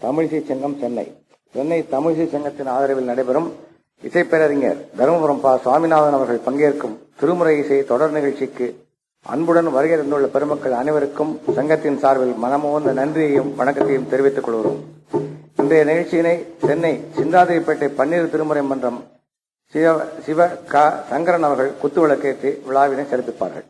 தமிழிசை சங்கம் சென்னை. சென்னை தமிழிசை சங்கத்தின் ஆதரவில் நடைபெறும் இசைப்பேரறிஞர் தருமபுரம் பா. சுவாமிநாதன் அவர்கள் பங்கேற்கும் திருமுறை இசை தொடர் நிகழ்ச்சிக்கு அன்புடன் வருகை தந்துள்ள பெருமக்கள் அனைவருக்கும் சங்கத்தின் சார்பில் மனமோந்த நன்றியையும் வணக்கத்தையும் தெரிவித்துக் கொள்கிறோம். இன்றைய நிகழ்ச்சியினை சென்னை சிந்தாதிரிப்பேட்டை பன்னீர் திருமுறை மன்றம் சிவ க. சங்கரன் அவர்கள் குத்துவிளக்கேற்றி விழாவினை சிறப்பிப்பார்கள்.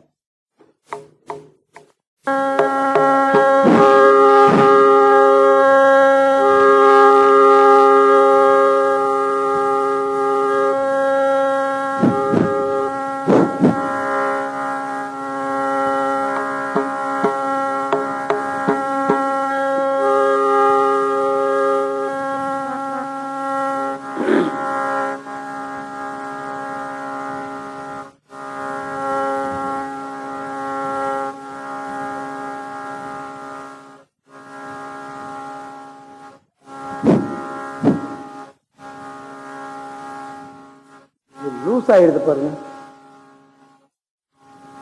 லூஸ் ஆயிடுது பாருங்க,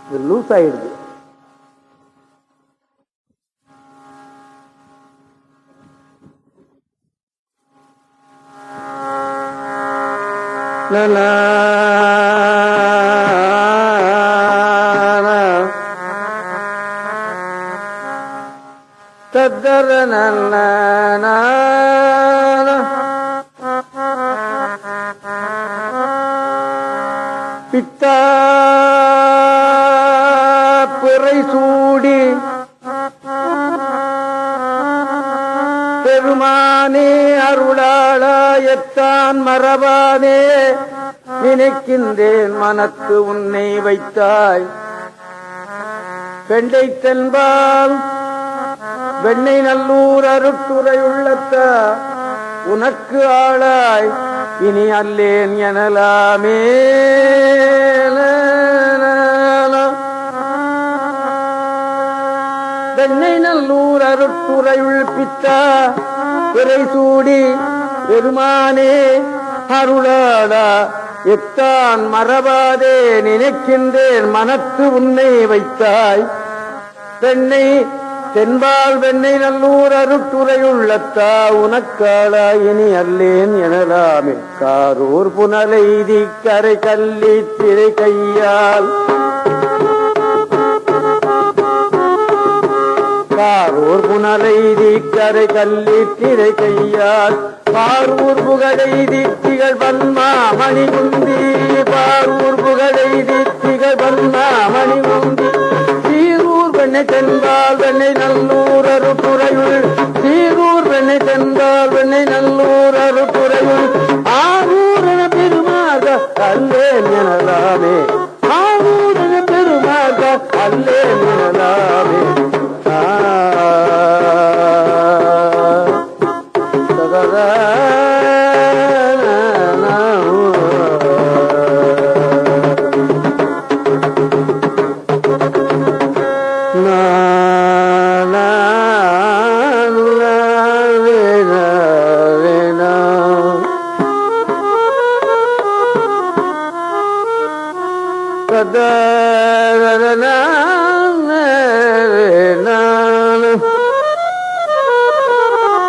இது லூஸ் ஆயிடுது. தத்தர நல்ல பித்தா பிறை சூடி பெருமானே அருளாளாயத்தான் மரபானே நினைக்கின்றேன் மனத்து உன்னை வைத்தாய். பெண்டை தென்பால் வெண்ணை நல்லூர் அருட்டுரை உள்ளத்தா உனக்கு ஆளாய் இனி அல்லேன் எனலாமே. வெண்ணை நல்லூர் அருட்டுரையுள் பித்தா பிறை சூடி பெருமானே அருளாடா எத்தான் மரபாதே நினைக்கின்றேன் மனத்து உன்னை வைத்தாய். பெண்ணை தென்பால் வெண்ணை நல்லூர் அருட்டுரையுள்ளத்தா உனக்காளா இனி அல்லேன் எனலாமே. காரூர் புனலைதி கரை கல்லி திரை கையால் காரூர் புனலைதி கரை கல்லி திரை கையால் பாரூர் புகழைதி திகழ் பன்மா மணிமுந்தி பாரூர் புகழைதி திகழ் பன்மா மணிமுந்தி சீரூர் வெண்ணை தென்பால் வெண்ணை நல்லூர் அருட்டுரையுள் சீரூர் வெண்ணை தென்பால் வெண்ணை நல்லூர் அருட்டுரையுள் ஆரூரண பெருமாக அல்லேன் எனலாமே. ஆரூரண பெருமாக அல்லேன் எனலாமே.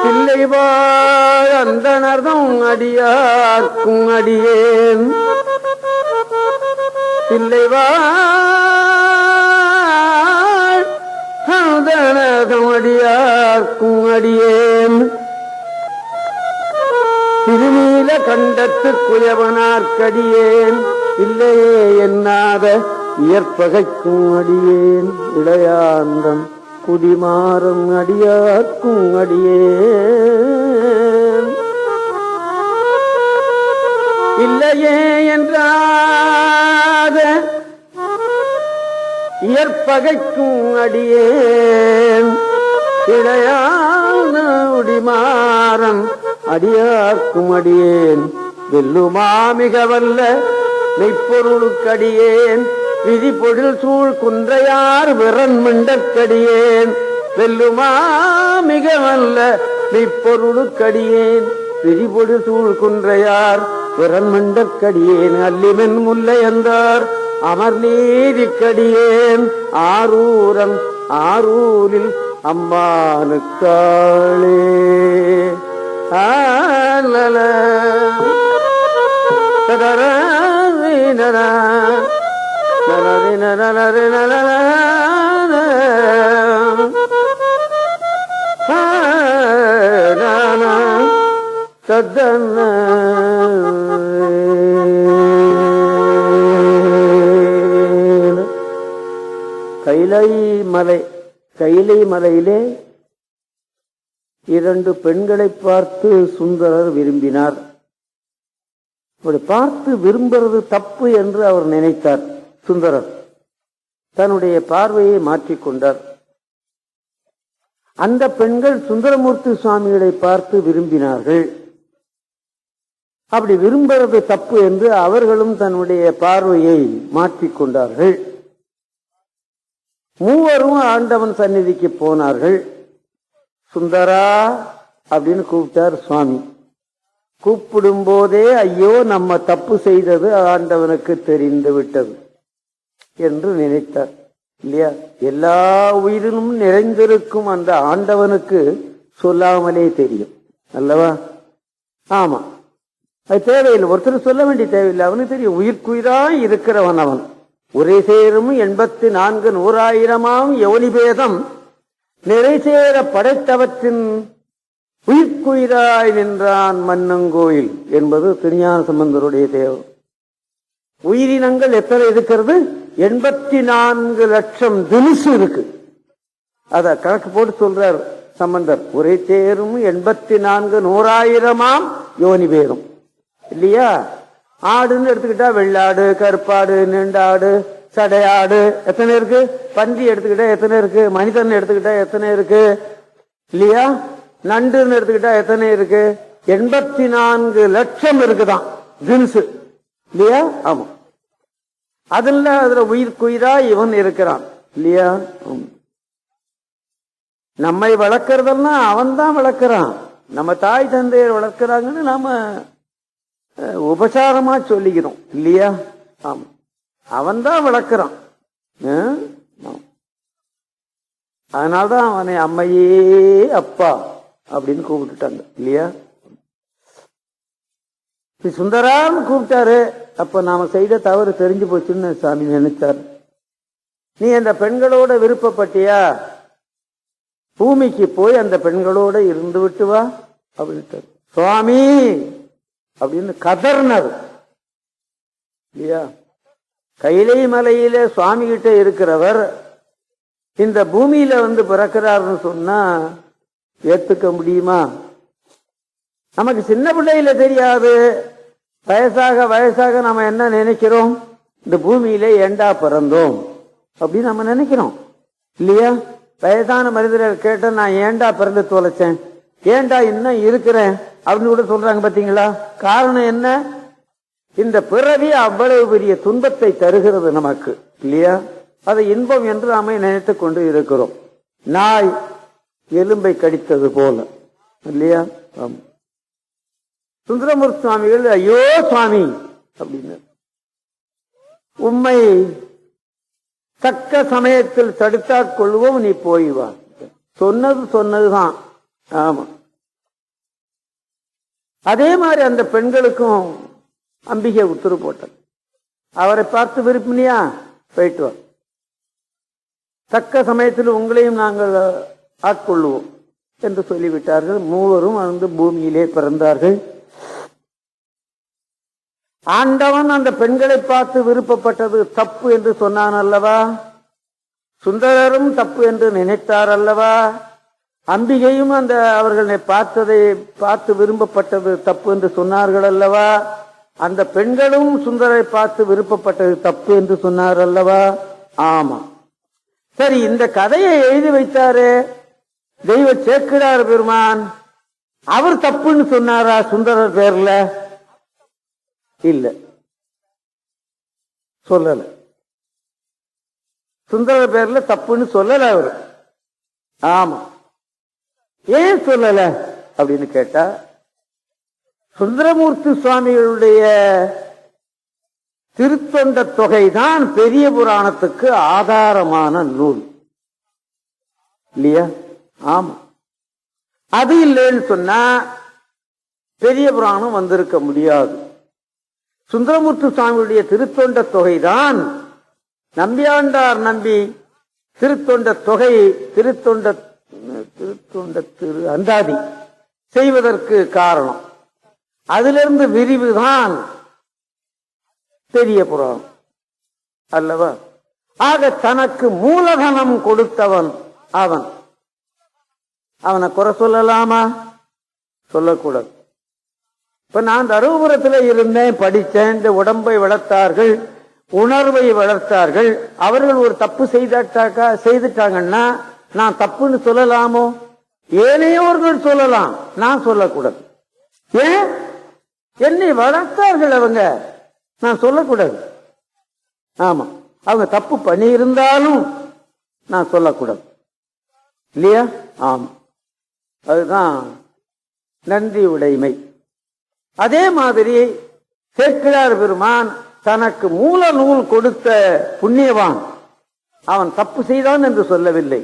பிள்ளைவாழ் அந்தனர்தம் அடியார்க்கும் அடியேன் பிள்ளைவாழ் அந்தனர்தம் அடியார்க்கும் அடியேன் திருநீல கண்டத்து குயவனார்க்கடியேன் இல்லையே என்னாத இயற்பகைக்கும் அடியேன் இளையாந்தம் குடிமாறும் அடியார்க்கும் அடியேன் இல்லையே என்றாத இயற்பகைக்கும் அடியேன் இளையான குடிமாறன் அடியார்க்கும் அடியேன் வெல்லுமா மிக வல்ல மெய்ப்பொருளுக்கடியேன் விதி பொழில் சூழ் குன்றையார் விரன் மிண்டற்கடியேன் வெல்லுமா மிக வல்ல மெய்ப்பொருளுக்கடியேன் விதி பொழில் சூழ் குன்றையார் விரன் மிண்டற்கடியேன் அல்லிமென் முல்லை என்றார் அமர் நீதிக்கடியேன் ஆரூரன் ஆரூரில் அம்மானுக்காளே. கைலை மலையிலே 2 பெண்களை பார்த்து சுந்தரர் விரும்பினார். அப்படி பார்த்து விரும்புறது தப்பு என்று அவர் நினைத்தார். சுந்தரர் தன்னுடைய பார்வையை மாற்றிக்கொண்டார். அந்த பெண்கள் சுந்தரமூர்த்தி சுவாமிகளை பார்த்து விரும்பினார்கள். அப்படி விரும்புறது தப்பு என்று அவர்களும் தன்னுடைய பார்வையை மாற்றிக்கொண்டார்கள். மூவரும் ஆண்டவன் சந்நிதிக்கு போனார்கள். சுந்தரா அப்படின்னு கூப்பிட்டார் சுவாமி. கூப்பிடும் போதே ஐயோ நம்ம தப்பு செய்தது ஆண்டவனுக்கு தெரிந்து விட்டது என்று நினைத்தார். இல்லையா? எல்லா உயிரிலும் நிறைந்திருக்கும் அந்த ஆண்டவனுக்கு சொல்லாமலே தெரியும் அல்லவா? ஆமா, அது தேவையில்லை, ஒருத்தர் சொல்ல வேண்டிய தேவையில்லை. அவனுக்கு தெரியும். உயிர்க்குயிராய் இருக்கிறவன் அவன். ஒரே சேரும் 84 100,000 யோனிபேதம் நிறை சேர படைத்தவற்றின் உயிர்க்குயிராய் நின்றான் மன்னங்கோயில் என்பது திருஞான சம்பந்தருடைய தேவம். உயிரினங்கள் எத்தனை இருக்கிறது? 84 லட்சம் தினுசு இருக்கு. அத கணக்கு போட்டு சொல்றார் சம்பந்தர். ஒரே சேரும் 84 100,000 யோனி பேரும் இல்லையா? ஆடுன்னு எடுத்துக்கிட்டா வெள்ளாடு, கருப்பாடு, நீண்டாடு, சடையாடு எத்தனை இருக்கு? பன்றி எடுத்துக்கிட்டா எத்தனை இருக்கு? மனிதன் எடுத்துக்கிட்டா எத்தனை இருக்கு? இல்லையா? நண்டுன்னு எடுத்துக்கிட்டா எத்தனை இருக்கு? 84 லட்சம் இருக்குதான் ஜின்ஸ் இல்லையா? ஆமா, அதுல உயிர்க்குயிரா இவன் இருக்கிறான் இல்லையா? நம்மை வளர்க்கறதெல்லாம் அவன் தான் வளர்க்கிறான். நம்ம தாய் தந்தையர் வளர்க்கிறாங்கன்னு நாம உபசாரமா சொல்லிக்கிறோம் இல்லையா? ஆமா, அவன் தான் வளர்க்கிறான். அதனால்தான் அவனை அம்மையே அப்பா அப்படின்னு கூப்பிட்டுட்டாங்க இல்லையா? சுந்தரான்னு கூப்பிட்டாரு. அப்ப நாம செய்த தவறு தெரிஞ்சு போச்சுன்னு சாமி நினைச்சார். நீ அந்த பெண்களோட விருப்பப்பட்டியா? பூமிக்கு போய் அந்த பெண்களோட இருந்து விட்டு வா அப்படின்ட்டு சுவாமி அப்படின்னு கதர்னர் இல்லையா? கைலை மலையில சுவாமி கிட்ட இருக்கிறவர் இந்த பூமியில பிறக்கிறார்னு சொன்னா ஏத்துக்க முடியுமா? நமக்கு சின்ன பிள்ளையில தெரியாது. வயசாக வயசாக நம்ம என்ன நினைக்கிறோம்? இந்த பூமியில ஏண்டா பிறந்தோம் அப்படின்னு நம்ம நினைக்கிறோம் இல்லையா? வயசான மனிதர்கள் கேட்ட நான் ஏண்டா பிறந்து தொலைச்சேன், ஏண்டா இன்னும் இருக்கிறேன் அப்படின்னு கூட சொல்றாங்க. பாத்தீங்களா? காரணம் என்ன? இந்த பிறவி அவ்வளவு பெரிய துன்பத்தை தருகிறது நமக்கு இல்லையா? அதை இன்பம் என்று நாம நினைத்துக் கொண்டு இருக்கிறோம். நாய் எலும்பை கடித்தது போல இல்லையா? சுந்தரமூர்த்தி சுவாமிகள் ஐயோ சுவாமி அப்படின்னு உம்மை தக்க சமயத்தில் தடுத்தாற் கொள்வோம், நீ போய் வா. சொன்னதுதான். ஆமா, அதே மாதிரி அந்த பெண்களுக்கும் அம்பிகை உத்தரவு போட்டார். அவரை பார்த்து விரும்பினியா? போயிட்டு வா, தக்க சமயத்தில் உங்களையும் நாங்கள் ஆட்கொள்வோம் என்று சொல்லிவிட்டார்கள். மூவரும் பூமியிலே பிறந்தார்கள். ஆண்டவன் அந்த பெண்களை பார்த்து விருப்பப்பட்டது தப்பு என்று சொன்னான் அல்லவா? சுந்தரரும் தப்பு என்று நினைத்தார் அல்லவா? அம்பிகையும் அவர்களை பார்த்ததை பார்த்து விரும்பப்பட்டது தப்பு என்று சொன்னார்கள் அல்லவா? அந்த பெண்களும் சுந்தரை பார்த்து விருப்பப்பட்டது தப்பு என்று சொன்னார் அல்லவா? ஆமா, சரி. இந்த கதையை எழுதி வைத்தாரு தெய்வ சேக்கிழார் பெருமான். அவர் தப்புன்னு சொன்னாரா சுந்தரர் பேர்ல? இல்ல, சொல்லல. சுந்தரர் பேர்ல தப்புன்னு சொல்லல அவரு. ஆமா, ஏன் சொல்லல அப்படின்னு கேட்டா, சுந்தரமூர்த்தி சுவாமிகளுடைய திருத்தொண்ட தொகைதான் பெரிய புராணத்துக்கு ஆதாரமான நூல் இல்லையா? ஆமா, அது இல்லைன்னு சொன்னா பெரிய புராணம் வந்திருக்க முடியாது. சுந்தரமூர்த்தி சுவாமியுடைய திருத்தொண்ட தொகைதான் நம்பியாண்டார் நம்பி திருத்தொண்ட தொகை திருத்தொண்ட திரு அந்தாதி செய்வதற்கு காரணம். அதிலிருந்து விரிவுதான் பெரிய புராணம் அல்லவா? ஆக தனக்கு மூலதனம் கொடுத்தவன் அவன். அவனை குறை சொல்லலாமா? சொல்லக்கூடாது. இப்ப நான் தருமபுரத்தில் இருந்தேன், படித்தேன், இந்த உடம்பை வளர்த்தார்கள், உணர்வை வளர்த்தார்கள். அவர்கள் ஒரு தப்பு செய்துட்டாங்கன்னா நான் தப்புன்னு சொல்லலாமோ? ஏனையோர்கள் சொல்லலாம், நான் சொல்லக்கூடாது. ஏன்? என்னை வளர்த்தார்கள் அவங்க, நான் சொல்லக்கூடாது. ஆமா, அவங்க தப்பு பண்ணி இருந்தாலும் நான் சொல்லக்கூடாது இல்லையா? ஆமா, அதுதான் நன்றி உடைமை. அதே மாதிரி சேக்கிழார் பெருமான் தனக்கு மூல நூல் கொடுத்த புண்ணியவான், அவன் தப்பு செய்தான் என்று சொல்லவில்லை.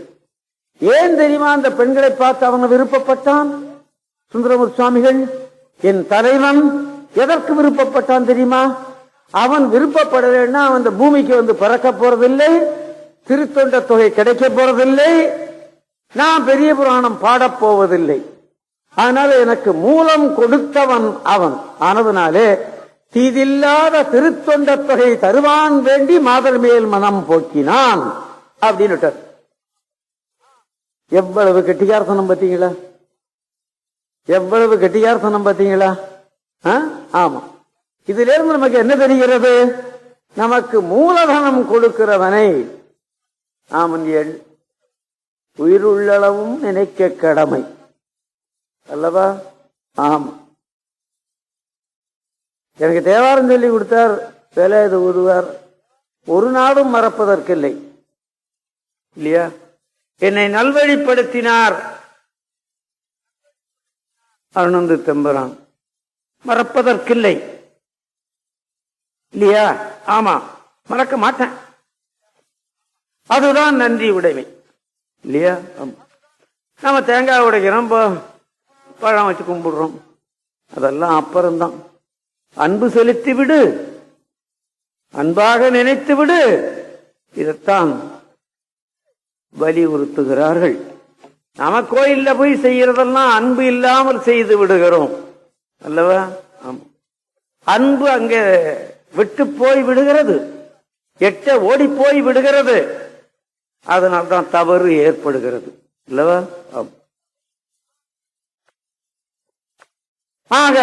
ஏன் தெரியுமா அந்த பெண்களை பார்த்து அவன் விருப்பப்பட்டான்? சுந்தரமூர்த்தி சுவாமிகள் என் தலைவன் எதற்கு விருப்பப்பட்டான் தெரியுமா? அவன் விருப்பப்படலைன்னா அவன் அந்த பூமிக்கு வந்து பிறக்க போறதில்லை, திருத்தொண்ட தொகை கிடைக்க போறதில்லை, நான் பெரிய புராணம் பாடப்போவதில்லை. அதனால எனக்கு மூலம் கொடுத்தவன் அவன் ஆனதுனாலே தீதில்லாத திருத்தொண்ட தொகை தருவான் வேண்டி மாதர் மேல் மனம் போக்கினான் அப்படின்னு. எவ்வளவு கெட்டிகார்த்தனம் பார்த்தீங்களா? எவ்வளவு கெட்டிகார்த்தனம் பார்த்தீங்களா? ஆமா, இதுல இருந்து நமக்கு என்ன தெரிகிறது? நமக்கு மூலதனம் கொடுக்கிறவனை ஆமன் உயிருள்ளளவும் நினைக்க கடமை அல்லவா? ஆமா, எனக்கு தேவாரம் சொல்லி கொடுத்தார், வேலை இது ஊதுவார், ஒரு நாடும் மறப்பதற்கில்லை இல்லையா? என்னை நல்வழிப்படுத்தினார் அருணந்து தெம்பரான், மறப்பதற்கில்லை இல்லையா? ஆமா, மறக்க மாட்டேன். அதுதான் நன்றி உடைமை இல்லையா? நம்ம தேங்காய் உடைக்கிறோம், பழம் வச்சு கும்பிடுறோம், அதெல்லாம் அப்புறம்தான். அன்பு செலுத்தி விடு, அன்பாக நினைத்து விடு, இதைத்தான் வலியுறுத்துகிறார்கள். நம்ம கோயில்ல போய் செய்யறதெல்லாம் அன்பு இல்லாமல் செய்து விடுகிறோம் அல்லவா? அன்பு அங்க விட்டு போய் விடுகிறது, எட்ட ஓடி போய் விடுகிறது, அதனால்தான் தவறு ஏற்படுகிறது அல்லவா? ஆக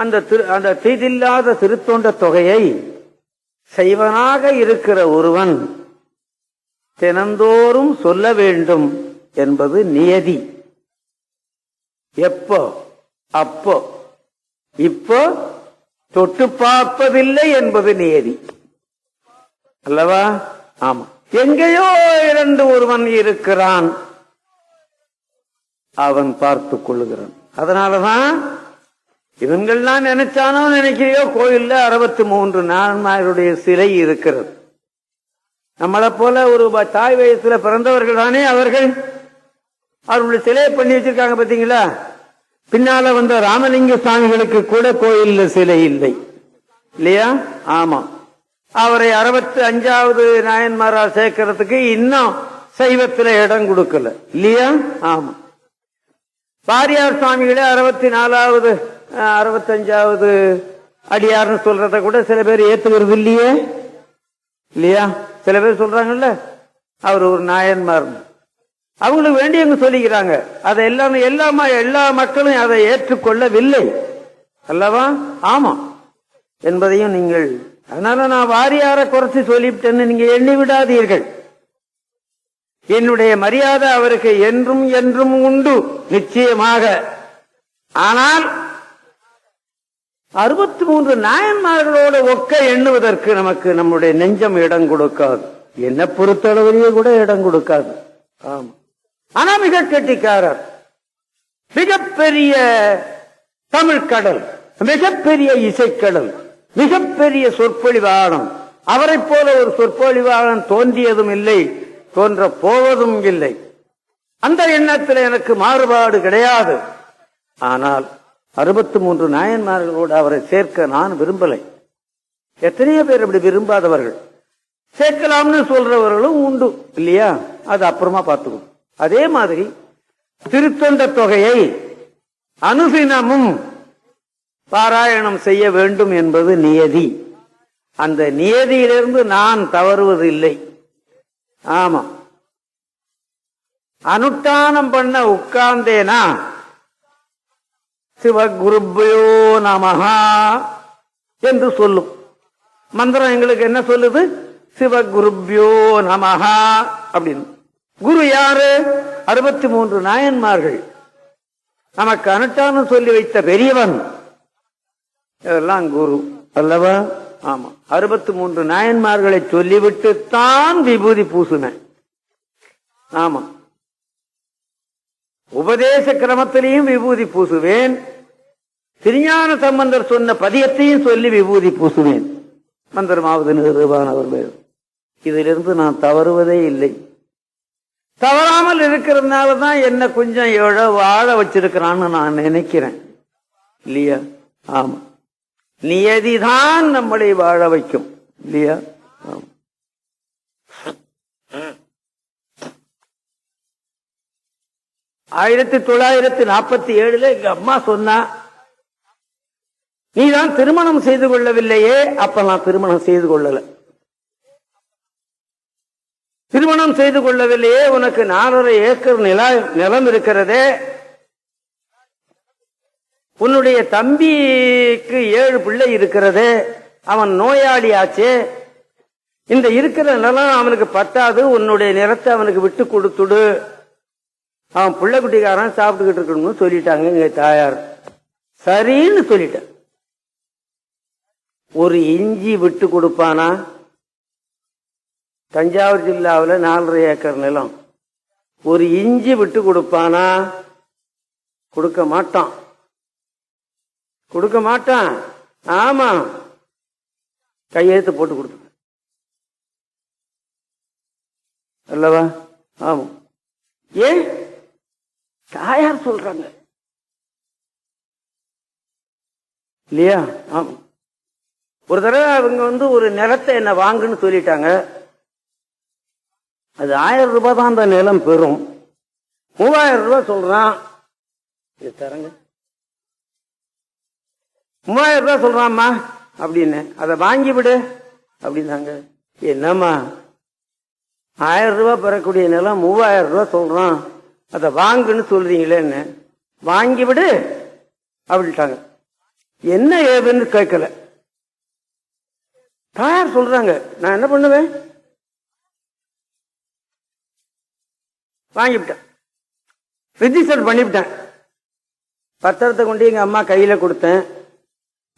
அந்த தீதில்லாத திருத்தொண்ட தொகையை செய்வனாக இருக்கிற ஒருவன் தினந்தோறும் சொல்ல வேண்டும் என்பது நியதி. எப்போ? அப்போ, இப்போ தொட்டு பார்ப்பதில்லை என்பது நியதி அல்லவா? ஆமா, எங்கேயோ இரண்டு ஒருவன் இருக்கிறான், அவன் பார்த்துக் கொள்ளுகிறான். அதனாலதான் இவங்கள்லாம் நினைச்சானோ நினைக்கிறையோ, கோயில்ல 63 நாயன்மாருடைய சிலை இருக்கிறது. நம்மளை போல ஒரு தாய் வயசுல பிறந்தவர்கள் தானே அவர்கள். அவர்களுடைய சிலையை பண்ணி வச்சிருக்காங்க பாத்தீங்களா? பின்னால வந்த ராமலிங்க சுவாமிகளுக்கு கூட கோயில்ல சிலை இல்லை இல்லையா? ஆமா, அவரை 65வது நாயன்மாரா சேர்க்கறதுக்கு இன்னும் சைவத்துல இடம் கொடுக்கல இல்லையா? ஆமா, பாரியார் சுவாமிகளே 64வது 65வது அடியார்னு சொல்றத கூட சில பேர் ஏத்துக்கிறது இல்லையே இல்லையா? சில பேர் சொல்றாங்கல்ல அவர் ஒரு நாயன்மார், அவங்களுக்கு வேண்டியவங்க சொல்லிக்கிறாங்க. அதை எல்லா மக்களும் அதை ஏற்றுக்கொள்ளவில்லை அல்லவா? ஆமா என்பதையும் நீங்கள், அதனால நான் வாரியார குறைச்சி சொல்லிவிட்டேன்னு நீங்க எண்ணி விடாதீர்கள். என்னுடைய மரியாதை அவருக்கு என்றும் என்றும் உண்டு நிச்சயமாக. ஆனால் 63 நாயன்மார்களோட ஒக்க எண்ணுவதற்கு நமக்கு நம்முடைய நெஞ்சம் இடம் கொடுக்காது, என்ன பொறுத்தளவிலேயே கூட இடம் கொடுக்காது. ஆமா, ஆனா மிக கெட்டிக்காரர், மிகப்பெரிய தமிழ் கடல், மிகப்பெரிய இசைக்கடல், மிகப்பெரிய சொற்பொழிவாளன். அவரை போல ஒரு சொற்பொழிவாளன் தோன்றியதும் இல்லை, தோன்ற போவதும் இல்லை. அந்த எண்ணத்தில் எனக்கு மாறுபாடு கிடையாது. ஆனால் 63 நாயன்மார்களோடு அவரை சேர்க்க நான் விரும்பலை. எத்தனையோ பேர் அப்படி விரும்பாதவர்கள், சேர்க்கலாம்னு சொல்றவர்களும் உண்டு இல்லையா? அது அப்புறமா பார்த்துக்கணும். அதே மாதிரி திருத்தொண்ட தொகையை அனுதினமும் பாராயணம் செய்ய வேண்டும் என்பது நியதி. அந்த நியதியிலிருந்து நான் தவறுவதில்லை. ஆமா, அனுஷ்டானம் பண்ண உட்கார்ந்தேனா சிவகுருப்பையோ நமஹா என்று சொல்லும் மந்திரம். எங்களுக்கு என்ன சொல்லுது? சிவகுருப்யோ நமஹா அப்படின்னு. குரு யாரு? 63 நாயன்மார்கள். நமக்கு அனுஷ்டானம் சொல்லி வைத்த பெரியவன் இதெல்லாம் குரு அல்லவா? ஆமா, 63 நாயன்மார்களை சொல்லிவிட்டுத்தான் விபூதி பூசுனேன். ஆமா, உபதேச கிரமத்திலையும் விபூதி பூசுவேன், திருஞான சம்பந்தர் சொன்ன பதியத்தையும் சொல்லி விபூதி பூசுவேன். மந்திரமாவது நிறுவானவர் பேர். இதிலிருந்து நான் தவறுவதே இல்லை. தவறாமல் இருக்கிறதுனாலதான் என்ன கொஞ்சம் வாழ வச்சிருக்கிறான்னு நான் நினைக்கிறேன் இல்லையா? ஆமா, நியதிதான் நம்மளை வாழ வைக்கும் இல்லையா? ஆமா. 1947 எங்க அம்மா சொன்னா, நீதான் திருமணம் செய்து கொள்ளவில்லையே. அப்ப நான் திருமணம் செய்து கொள்ளல. திருமணம் செய்து கொள்ளவில்லையே, உனக்கு 4.5 ஏக்கர் நிலம் இருக்கிறதே, உன்னுடைய தம்பிக்கு 7 பிள்ளை இருக்கிறது, அவன் நோயாளி ஆச்சே, இந்த இருக்கிற நிலம் அவனுக்கு பத்தாது, உன்னுடைய நிலத்தை அவனுக்கு விட்டு கொடுத்துடு, அவன் பிள்ளை குட்டிக்காரன் சாப்பிட்டுக்கிட்டு இருக்கணும்னு சொல்லிட்டாங்க எங்க தாயார். சரின்னு சொல்லிட்டான். ஒரு இஞ்சி விட்டு கொடுப்பானா? தஞ்சாவூர் ஜில்லாவில் 4.5 ஏக்கர் நிலம், ஒரு இஞ்சி விட்டு கொடுப்பானா? கொடுக்க மாட்டான், கொடுக்க மாட்டான். ஆமா, கையெழுத்து போட்டு கொடுத்து அல்லவா? ஆமா, ஏன் தாயார் சொல்றாங்க இல்லையா? ஆமா, ஒரு தடவை அவங்க ஒரு நிலத்தை என்ன வாங்குன்னு சொல்லிட்டாங்க. அது 1000 ரூபாய் தான் அந்த நிலம் பெறும். 3000 ரூபாய் சொல்றான். இது தரங்க, 3000 ரூபாய் சொல்றான்மா அப்படின்னு. அதை வாங்கி விடு அப்படின்னாங்க. என்னம்மா 1000 ரூபாய் பெறக்கூடிய நிலம் 3000 ரூபாய் சொல்றான், அதை வாங்குன்னு சொல்றீங்களேன்னு. வாங்கி விடு அப்படின்ட்டாங்க. என்ன ஏதுன்னு கேட்கல. தாயார் சொல்றாங்க, நான் என்ன பண்ணுவேன்? வாங்கிவிட்டேன், ரிஜிஸ்டர் பண்ணிவிட்டேன். பத்திரத்தை கொண்டு எங்க அம்மா கையில கொடுத்தேன்.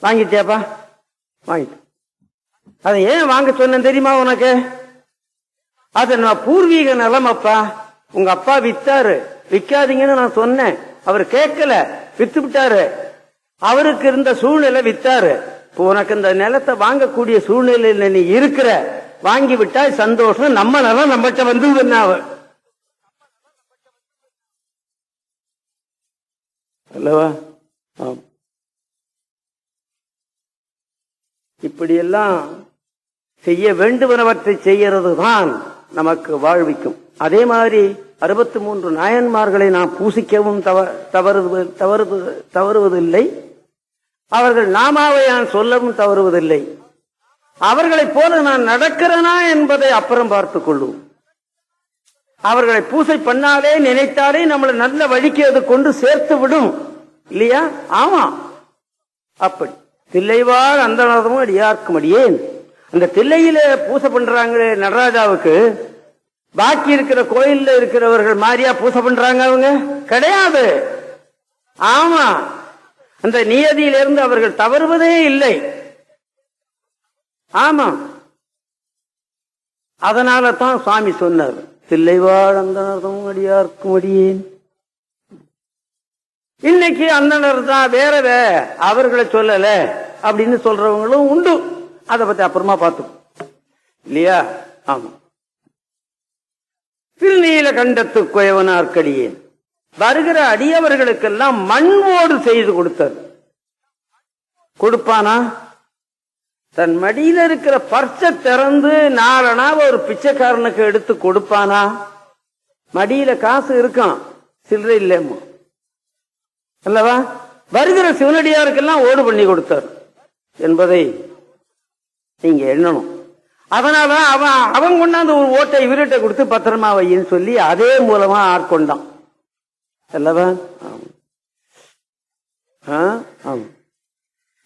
வாங்கிட்டியாப்பா? வாங்கிட்டேன். அதை ஏன் வாங்க சொன்னேன் தெரியுமா உனக்கு? அது நான் பூர்வீக நிலம் அப்பா, உங்க அப்பா வித்தாரு, விக்காதீங்கன்னு நான் சொன்னேன். அவர் கேட்கல, வித்து விட்டாரு. அவருக்கு இருந்த சூழ்நிலை வித்தாரு. இப்போ உனக்கு இந்த நிலத்தை வாங்கக்கூடிய சூழ்நிலையில நீ இருக்கிற, வாங்கி விட்டாய் சந்தோஷம். நம்ம நிலம் நம்மகிட்ட வந்து அல்லவா? இப்படியெல்லாம் செய்ய வேண்டுவனவற்றை செய்யறது தான் நமக்கு வாழ்விக்கும். அதே மாதிரி 63 நாயன்மார்களை நாம் பூசிக்கவும் தவறுவதில்லை. அவர்கள் நாமாவை நான் சொல்லவும் தவறுவதில்லை. அவர்களைப் போல நான் நடக்கிறனா என்பதை அப்புறம் பார்த்துக் கொள்ளும். அவர்களை பூசை பண்ணாலே நினைத்தாலே நம்மளை நல்ல வழிக்கு அது கொண்டு சேர்த்து விடும் இல்லையா? ஆமா, அப்படி தில்லைவாழ் அந்த நாதமும் அடியார்க்கும் அடியேன். அந்த தில்லையில பூசை பண்றாங்களே நடராஜாவுக்கு, பாக்கி இருக்கிற கோயில்ல இருக்கிறவர்கள் மாதிரியா பூசை பண்றாங்க? அவங்க கிடையாது. ஆமா, அந்த நியதியிலிருந்து அவர்கள் தவறுவதே இல்லை. ஆமா, அதனால தான் சுவாமி சொன்னார், தில்லைவாழ் அந்தணர்தம் அடியார்க்கும் அடியேன். இன்னைக்கு அந்தணர் தான் வேற அவர்களை சொல்லல அப்படின்னு சொல்றவங்களும் உண்டு. அதை பத்தி அப்புறமா பார்த்தோம் இல்லையா? ஆமா, திருநீல கண்டத்து குயவனார்க்கடியேன் வருகிற அடியவர்களுக்கெல்லாம் மண் ஓடு செய்து கொடுத்தார். கொடுப்பானா? தன் மடியில இருக்கிற பர்ஸை திறந்து நாலனா ஒரு பிச்சைக்காரனுக்கு எடுத்து கொடுப்பானா? மடியில காசு இருக்கான், சில்லறை இல்லையம்மா அல்லவா? வருகிற சிவனடியாருக்கெல்லாம் ஓடு பண்ணி கொடுத்தார் என்பதை நீங்க எண்ணணும். அதனால அவன் கொண்டாந்து ஒரு ஓட்டை இவர்கிட்ட கொடுத்து பத்திரமா வையின்னு சொல்லி அதே மூலமா ஆட்கொண்டான் அல்லவா?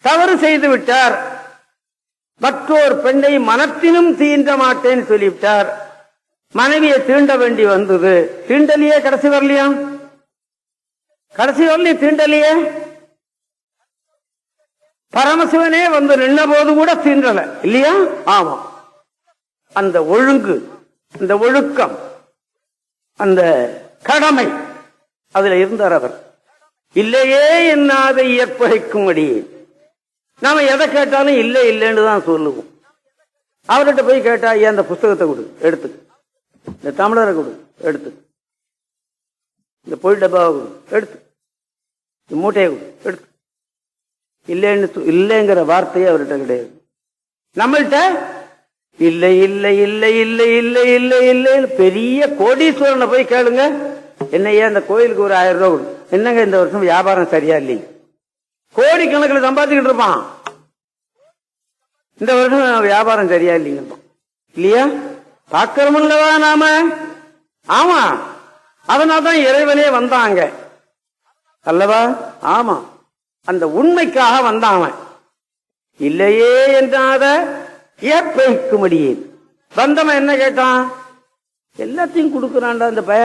தவறு செய்து விட்டார். மற்றொரு பெண்ணை மனத்திலும் தீண்ட மாட்டேன்னு சொல்லிவிட்டார். மனைவியை தீண்ட வேண்டி வந்தது. தீண்டலையே, கடைசி வரலையா? கடைசி வரலையே, தீண்டலையே. பரமசிவனே வந்து நின்ன போது கூட தீண்டல இல்லையா? ஆமா. அந்த ஒழுங்கு, அந்த ஒழுக்கம், அந்த கடமை, அதுல இருந்தார் அவர். இல்லையே என்னாத இயற்பகைக்கும்படி நாம எதை கேட்டாலும் இல்லை இல்லைன்னு தான் சொல்லுவோம். அவர்கிட்ட போய் கேட்டா, ஏன் அந்த புஸ்தகத்தை கொடு எடுத்து, இந்த தமிழரை கொடு எடுத்து, இந்த பொய் டப்பாவை கொடு எடுத்து, இந்த மூட்டையை கொடு எடுத்து, இல்லைன்னு இல்லைங்கிற வார்த்தையே அவர்கிட்ட கிடையாது. நம்மள்கிட்ட இல்லை இல்லை இல்லை இல்லை இல்லை இல்லை இல்லை. பெரிய கோடீஸ்வரனை போய் கேளுங்க, என்னையா இந்த கோயிலுக்கு ஒரு 1000 ரூபாய் கொடு, என்னங்க இந்த வருஷம் வியாபாரம் சரியா இல்லைங்க, கோடிக்கணக்கில் சம்பாதிச்சுக்கிட்டு இருப்பான், இந்த வருஷம் வியாபாரம் சரியா இல்லைங்க இல்லையா? பாக்கிறோம்லவா நாம? ஆமா. அதனால்தான் இறைவனே வந்தாங்க அல்லவா? ஆமா. அந்த உண்மைக்காக வந்தாங்க. இல்லையே என்றாத ஏற்பைக்கும்படியே வந்தவன் என்ன கேட்டான்? எல்லாத்தையும் கொடுக்கறான்டா இந்த பய,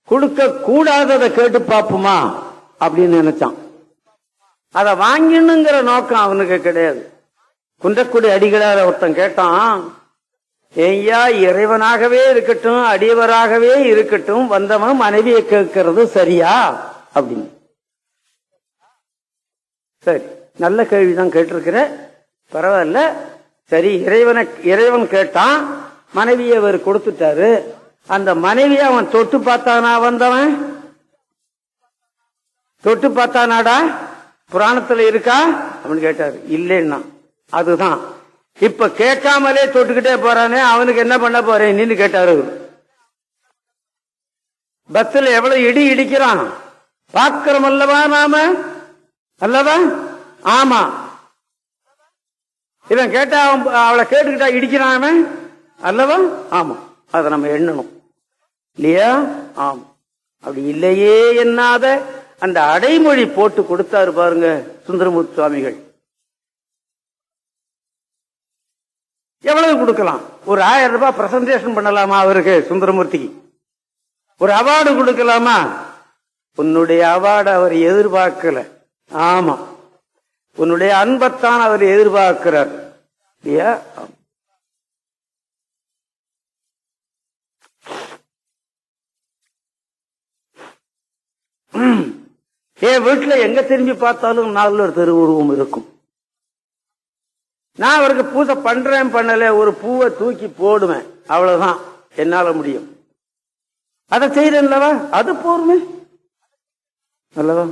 கொடுக்க கூடாததை கேட்டு பாப்புமா அப்படின்னு நினைச்சான். அதை வாங்கினுங்கிற நோக்கம் அவனுக்கு கிடையாது. குன்றக்குடி அடிகளார் ஒருத்தன் கேட்டான், ஐயா இறைவனாகவே இருக்கட்டும் அடியவராகவே இருக்கட்டும் வந்தவன் மனைவியை கேட்கறது சரியா அப்படின்னு. சரி, நல்ல கேள்விதான் கேட்டிருக்கிற, பரவாயில்ல. சரி, இறைவன் கேட்டான், மனைவியை அவர் கொடுத்துட்டாரு. அந்த மனைவியை அவன் தொட்டு பார்த்தானா? வந்தவன் தொட்டு பார்த்தானாடா? புராணத்துல இருக்கா அப்படின்னு கேட்டாரு. இல்லைன்னா அதுதான் இப்ப கேட்காமலே தொட்டுக்கிட்டே போறானே, அவனுக்கு என்ன பண்ண போறேன் நின்னு கேட்டாரு. பஸ்ல எவ்வளவு இடி இடிக்கிறான் பாக்கிறோம் அல்லவா நாம அல்லவா? ஆமா. இவன் கேட்டா அவளை கேட்டுக்கிட்டா இடிக்கிறான் அல்லவா? ஆமா. அதை நம்ம எண்ணணும் இல்லையா? ஆமா. அப்படி இல்லையே என்னாத அந்த அடைமொழி போட்டு கொடுத்தாரு பாருங்க சுந்தரமூர்த்தி சுவாமிகள். எவ்வளவு கொடுக்கலாம்? ஒரு 1000 ரூபாய் பிரசன்டேஷன் பண்ணலாமா அவருக்கு? சுந்தரமூர்த்திக்கு ஒரு அவார்டு கொடுக்கலாமா? உன்னுடைய அவார்டு அவர் எதிர்பார்க்கல. ஆமா, உன்னுடைய அன்பத்தான் அவர் எதிர்பார்க்கிறார் இல்லையா? என் வீட்டுல எங்க திரும்பி பார்த்தாலும் நாலு திருவுருவம் இருக்கும். நான் அவருக்கு பூஜை பண்றேன் பண்ணல, ஒரு பூவை தூக்கி போடுவேன், அவ்வளவுதான் என்னால முடியும். அதை செய்யறேன்லவா, அது போருமே அல்லவா?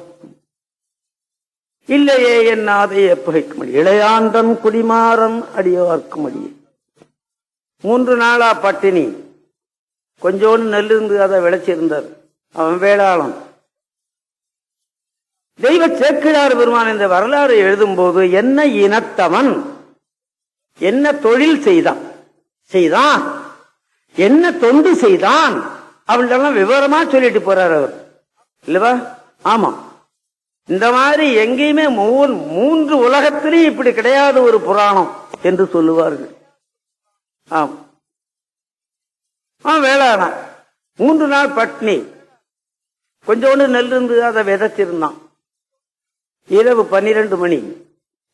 இல்லையே என்னாதை எப்பகைக்கு மடி இளையாண்டன் குடிமாறன் அடியோர்க்கும் அடியே. 3 நாளா பட்டினி, கொஞ்சோண்டு நெல் இருந்து அதை விளைச்சிருந்தார். அவன் வேளாளன். தெய்வ சேக்கிழார் பெருமான் இந்த வரலாறு எழுதும் போது என்ன இனத்தவன், என்ன தொழில் செய்தான், என்ன தொண்டு செய்தான், அவங்களெல்லாம் விவரமா சொல்லிட்டு போறார் அவர் இல்லவா? ஆமா. இந்த மாதிரி எங்கேயுமே 3 உலகத்திலேயும் இப்படி கிடையாது ஒரு புராணம் என்று சொல்லுவார்கள். ஆமா, வேளாண் 3 நாள் பட்னி, கொஞ்சோண்டு நெல் இருந்து அதை விதைச்சிருந்தான். இரவு 12 மணி,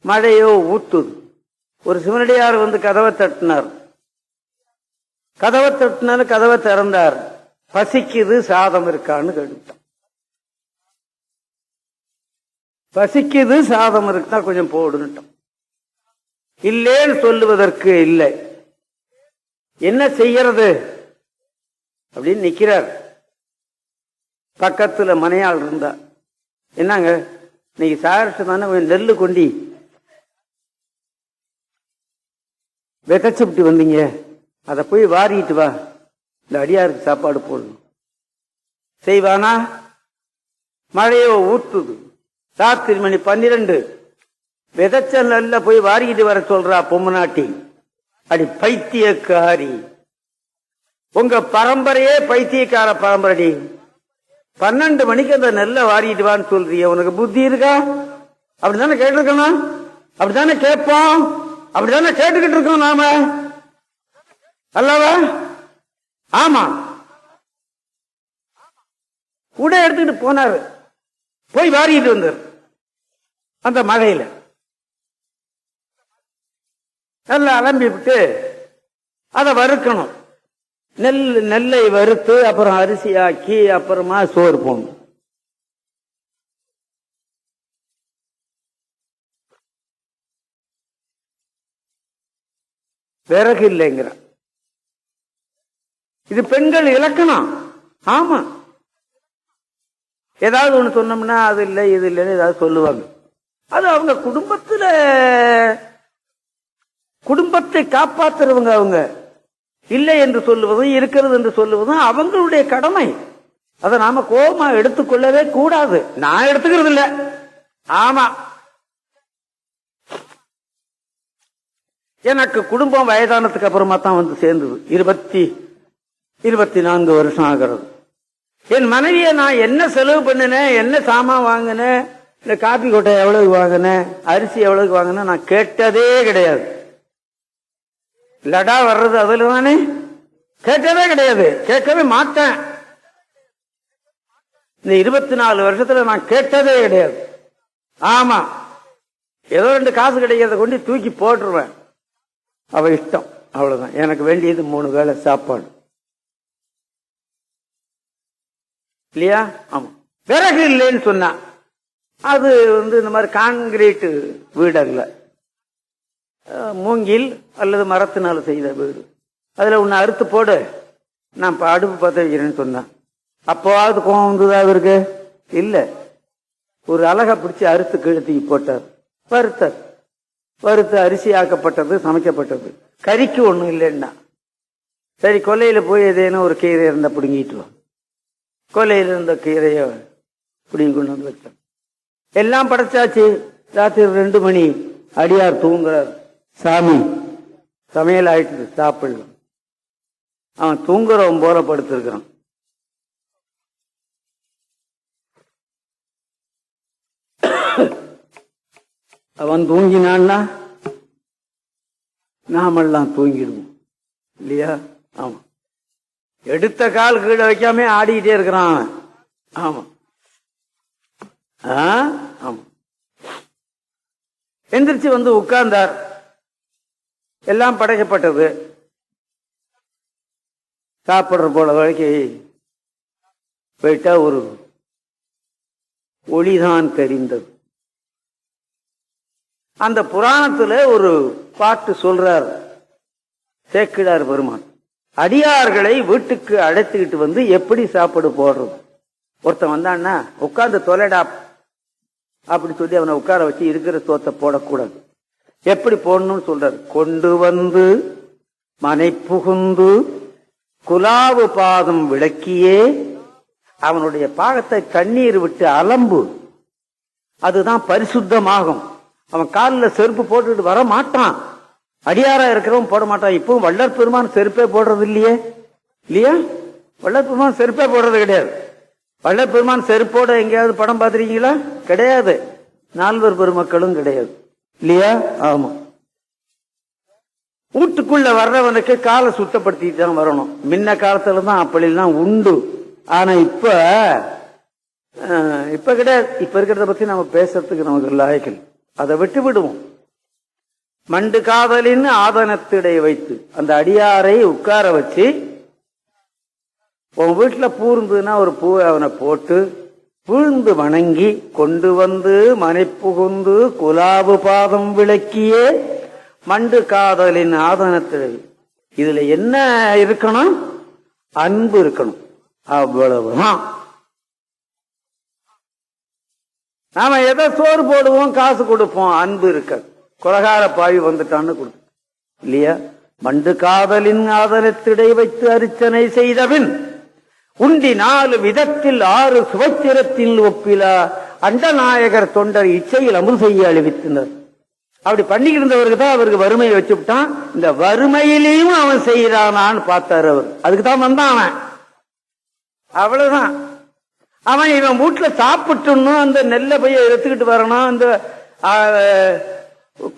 மழையோ ஊத்துது. ஒரு சிவனடியார் வந்து கதவை தட்டினார். கதவை திறந்தார். பசிக்குது, சாதம் இருக்கான்னு கேட்டான். பசிக்குது, சாதம் இருக்கா கொஞ்சம் போடுன்னுட்டான். இல்லேன்னு சொல்லுவதற்கு இல்லை. என்ன செய்யறது அப்படின்னு நிக்கிறார். பக்கத்துல மனையாள் இருந்தா, என்னங்க இன்னைக்கு சாரிச்சு தானே நெல்லு கொண்டி விதைச்சுட்டு வந்தீங்க, அதை போய் வாரிட்டு வா, இந்த அடியாருக்கு சாப்பாடு போடணும். செய்வானா? மழையோ ஊத்துது, ராத்திரி மணி 12, விதைச்ச நல்ல போய் வாரிக்கிட்டு வர சொல்றா பொம்மநாட்டி. அடி பைத்தியக்காரி, உங்க பரம்பரையே பைத்தியக்கார பரம்பரை. 12 மணிக்கு அந்த நெல்லை வாரிட்டு வான்னு சொல்றிய, உனக்கு புத்தி இருக்கா? அப்படித்தானே கேட்டிருக்கணும், அப்படித்தானே கேட்போம், அப்படித்தானே கேட்டுக்கிட்டு இருக்கோம் நாம அல்லவா? ஆமா. கூட எடுத்துக்கிட்டு போனாரு, போய் வாரிட்டு வந்தார் அந்த மழையில. நல்லா அலம்பி விட்டு அதை வறுக்கணும். நெல்லை வறுத்து அப்புறம் அரிசி ஆக்கி அப்புறமா சோறு போடணும். விறகு இல்லைங்கிற இது பெண்கள் இலக்கணம். ஆமா, ஏதாவது ஒண்ணு சொன்னோம்னா அது இல்லை இது இல்லைன்னு ஏதாவது சொல்லுவாங்க. அது அவங்க குடும்பத்தை காப்பாத்துறவங்க. அவங்க இல்லை என்று சொல்லுவதும் இருக்கிறது என்று சொல்லுவதும் அவங்களுடைய கடமை. அதை நாம கோபமா எடுத்துக்கொள்ளவே கூடாது. நான் எடுத்துக்கிறது இல்லை. ஆமா, எனக்கு குடும்பம் வயதானதுக்கு அப்புறமா தான் வந்து சேர்ந்தது. 24 வருஷம் ஆகிறது. என் மனைவியை நான் என்ன செலவு பண்ணினேன், என்ன சாமான் வாங்கினேன், இந்த காப்பி கொட்டை எவ்வளவு வாங்கினேன், அரிசி எவ்வளவு வாங்கினேன் நான் கேட்டதே கிடையாது. லடா வர்றது அதுல தானே, கேட்டதே கிடையாது, கேட்கவே மாட்டேன். இந்த 24 வருஷத்துல நான் கேட்டதே கிடையாது. ஆமா, ஏதோ 2 காசு கிடைக்கிறத கொண்டு தூக்கி போட்டுருவேன். அவ இஷ்டம், அவ்வளவுதான். எனக்கு வேண்டியது 3 வேளை சாப்பாடு இல்லையா? ஆமா. விறகு இல்லைன்னு சொன்னா அது இந்த மாதிரி கான்கிரீட் வீடு அல்ல, மூங்கில் அல்லது மரத்தினால செய்த வீடு. அதுல உன்னை அறுத்து போடு, நான் அடுப்பு பத்த வைக்கிறேன்னு சொன்னேன். அப்போவாவது கோவம் வந்ததா இருக்கு? இல்ல. ஒரு அழகா பிடிச்சி அறுத்து கீழத்துக்கு போட்டார், வறுத்து அரிசி ஆக்கப்பட்டது, சமைக்கப்பட்டது. கறிக்கு ஒண்ணும் இல்லைன்னா சரி, கொல்லையில போய் ஏதேனும் ஒரு கீரை இருந்தா பிடுங்கிட்டு வா. கொல்லையில இருந்த கீரைய பிடிங்கி கொண்டு வந்து வச்சான். எல்லாம் படைச்சாச்சு. ராத்திரி 2 மணி, அடியார் தூங்குறார். சாமி சமையல் ஆயிட்டு சாப்பிடலாம். அவன் தூங்குறவன் போல படுத்திருக்கிறான். அவன் தூங்கினான்னா நாமெல்லாம் தூங்கிடுவோம் இல்லையா? ஆமா. எடுத்த கால் கீழே வைக்காம ஆடிக்கிட்டே இருக்கிறான் அவன். ஆமா ஆமா. எந்திரிச்சு வந்து உட்கார்ந்தார். எல்லாம் படைக்கப்பட்டது. சாப்பிடுற போல வரைக்கு போயிட்டா ஒரு ஒளிதான் தெரிந்தது. அந்த புராணத்துல ஒரு பாட்டு சொல்றார் சேக்கிழார் பெருமான். அடியார்களை வீட்டுக்கு அழைத்துக்கிட்டு வந்து எப்படி சாப்பாடு போடுறது. ஒருத்தன் வந்தான்னா உட்கார்ந்து தொலைடா அப்படி சொல்லி அவனை உட்கார வச்சு இருக்கிற சோத்தை போடக்கூடாது. எப்படி போடணும்னு சொல்றாரு. கொண்டு வந்து மனை புகுந்து குலாவு பாதம் விளக்கியே, அவனுடைய பாகத்தை கண்ணீர் விட்டு அலம்பு, அதுதான் பரிசுத்தமாகும். அவன் காலில் செருப்பு போட்டுட்டு வர மாட்டான். அடியாரா இருக்கிறவன் போட மாட்டான். இப்போ வள்ளற் பெருமான் செருப்பே போடுறது இல்லையே, இல்லையா? வள்ளற் பெருமான் செருப்பே போடுறது கிடையாது. வள்ளற் பெருமான் செருப்போட எங்கேயாவது படம் பார்த்திருக்கீங்களா? கிடையாது. 4 பெருமக்களும் கிடையாது இல்லையா? ஆமா. வீட்டுக்குள்ள வர்றவனுக்கு காலை சுத்தப்படுத்திட்டு தான் வரணும். முன்ன காலத்துல தான் அப்படிலாம் உண்டு. ஆனா இப்ப கிடையாது. இப்ப இருக்கிறத பத்தி நம்ம பேசுறதுக்கு நமக்கு லாயக்கல். அதை விட்டு விடுவோம். மண்டு காதலின் ஆதனத்திடை வைத்து அந்த அடியாரை உட்கார வச்சு, உன் வீட்டுல பூ இருந்ததுன்னா ஒரு பூவை அவனை போட்டு வீழ்ந்து வணங்கி, கொண்டு வந்து மனை புகுந்து குலாபு பாதம் விளக்கியே மண்டு காதலின் ஆதனத்திடை. இதுல என்ன இருக்கணும்? அன்பு இருக்கணும். அவ்வளவுதான். நாம எதை சோறு போடுவோம், காசு கொடுப்போம், அன்பு இருக்க. கொலகார பாவி வந்துட்டான்னு கொடுப்போம் இல்லையா? மண்டு காதலின் ஆதலத்திடை வைத்து அர்ச்சனை செய்தபின் உண்டி 4 விதத்தில் 6 சுவச்சிரத்தில் ஒப்பிலா அண்டநாயகர் தொண்டர் இச்சையில் அமுல் செய்ய அழிவித்தனர். அப்படி பண்ணிக்கிட்டு இருந்தவருக்கு தான் அவருக்கு வறுமையை வச்சுட்டான். இந்த வறுமையிலையும் அவன் செய்யறானான்னு பார்த்தாரு அவர். அதுக்கு தான் வந்தான் அவன். அவ்வளவுதான். அவன் இவன் வீட்டுல சாப்பிட்டுணும், அந்த நெல்லை போய் எடுத்துக்கிட்டு வரணும், அந்த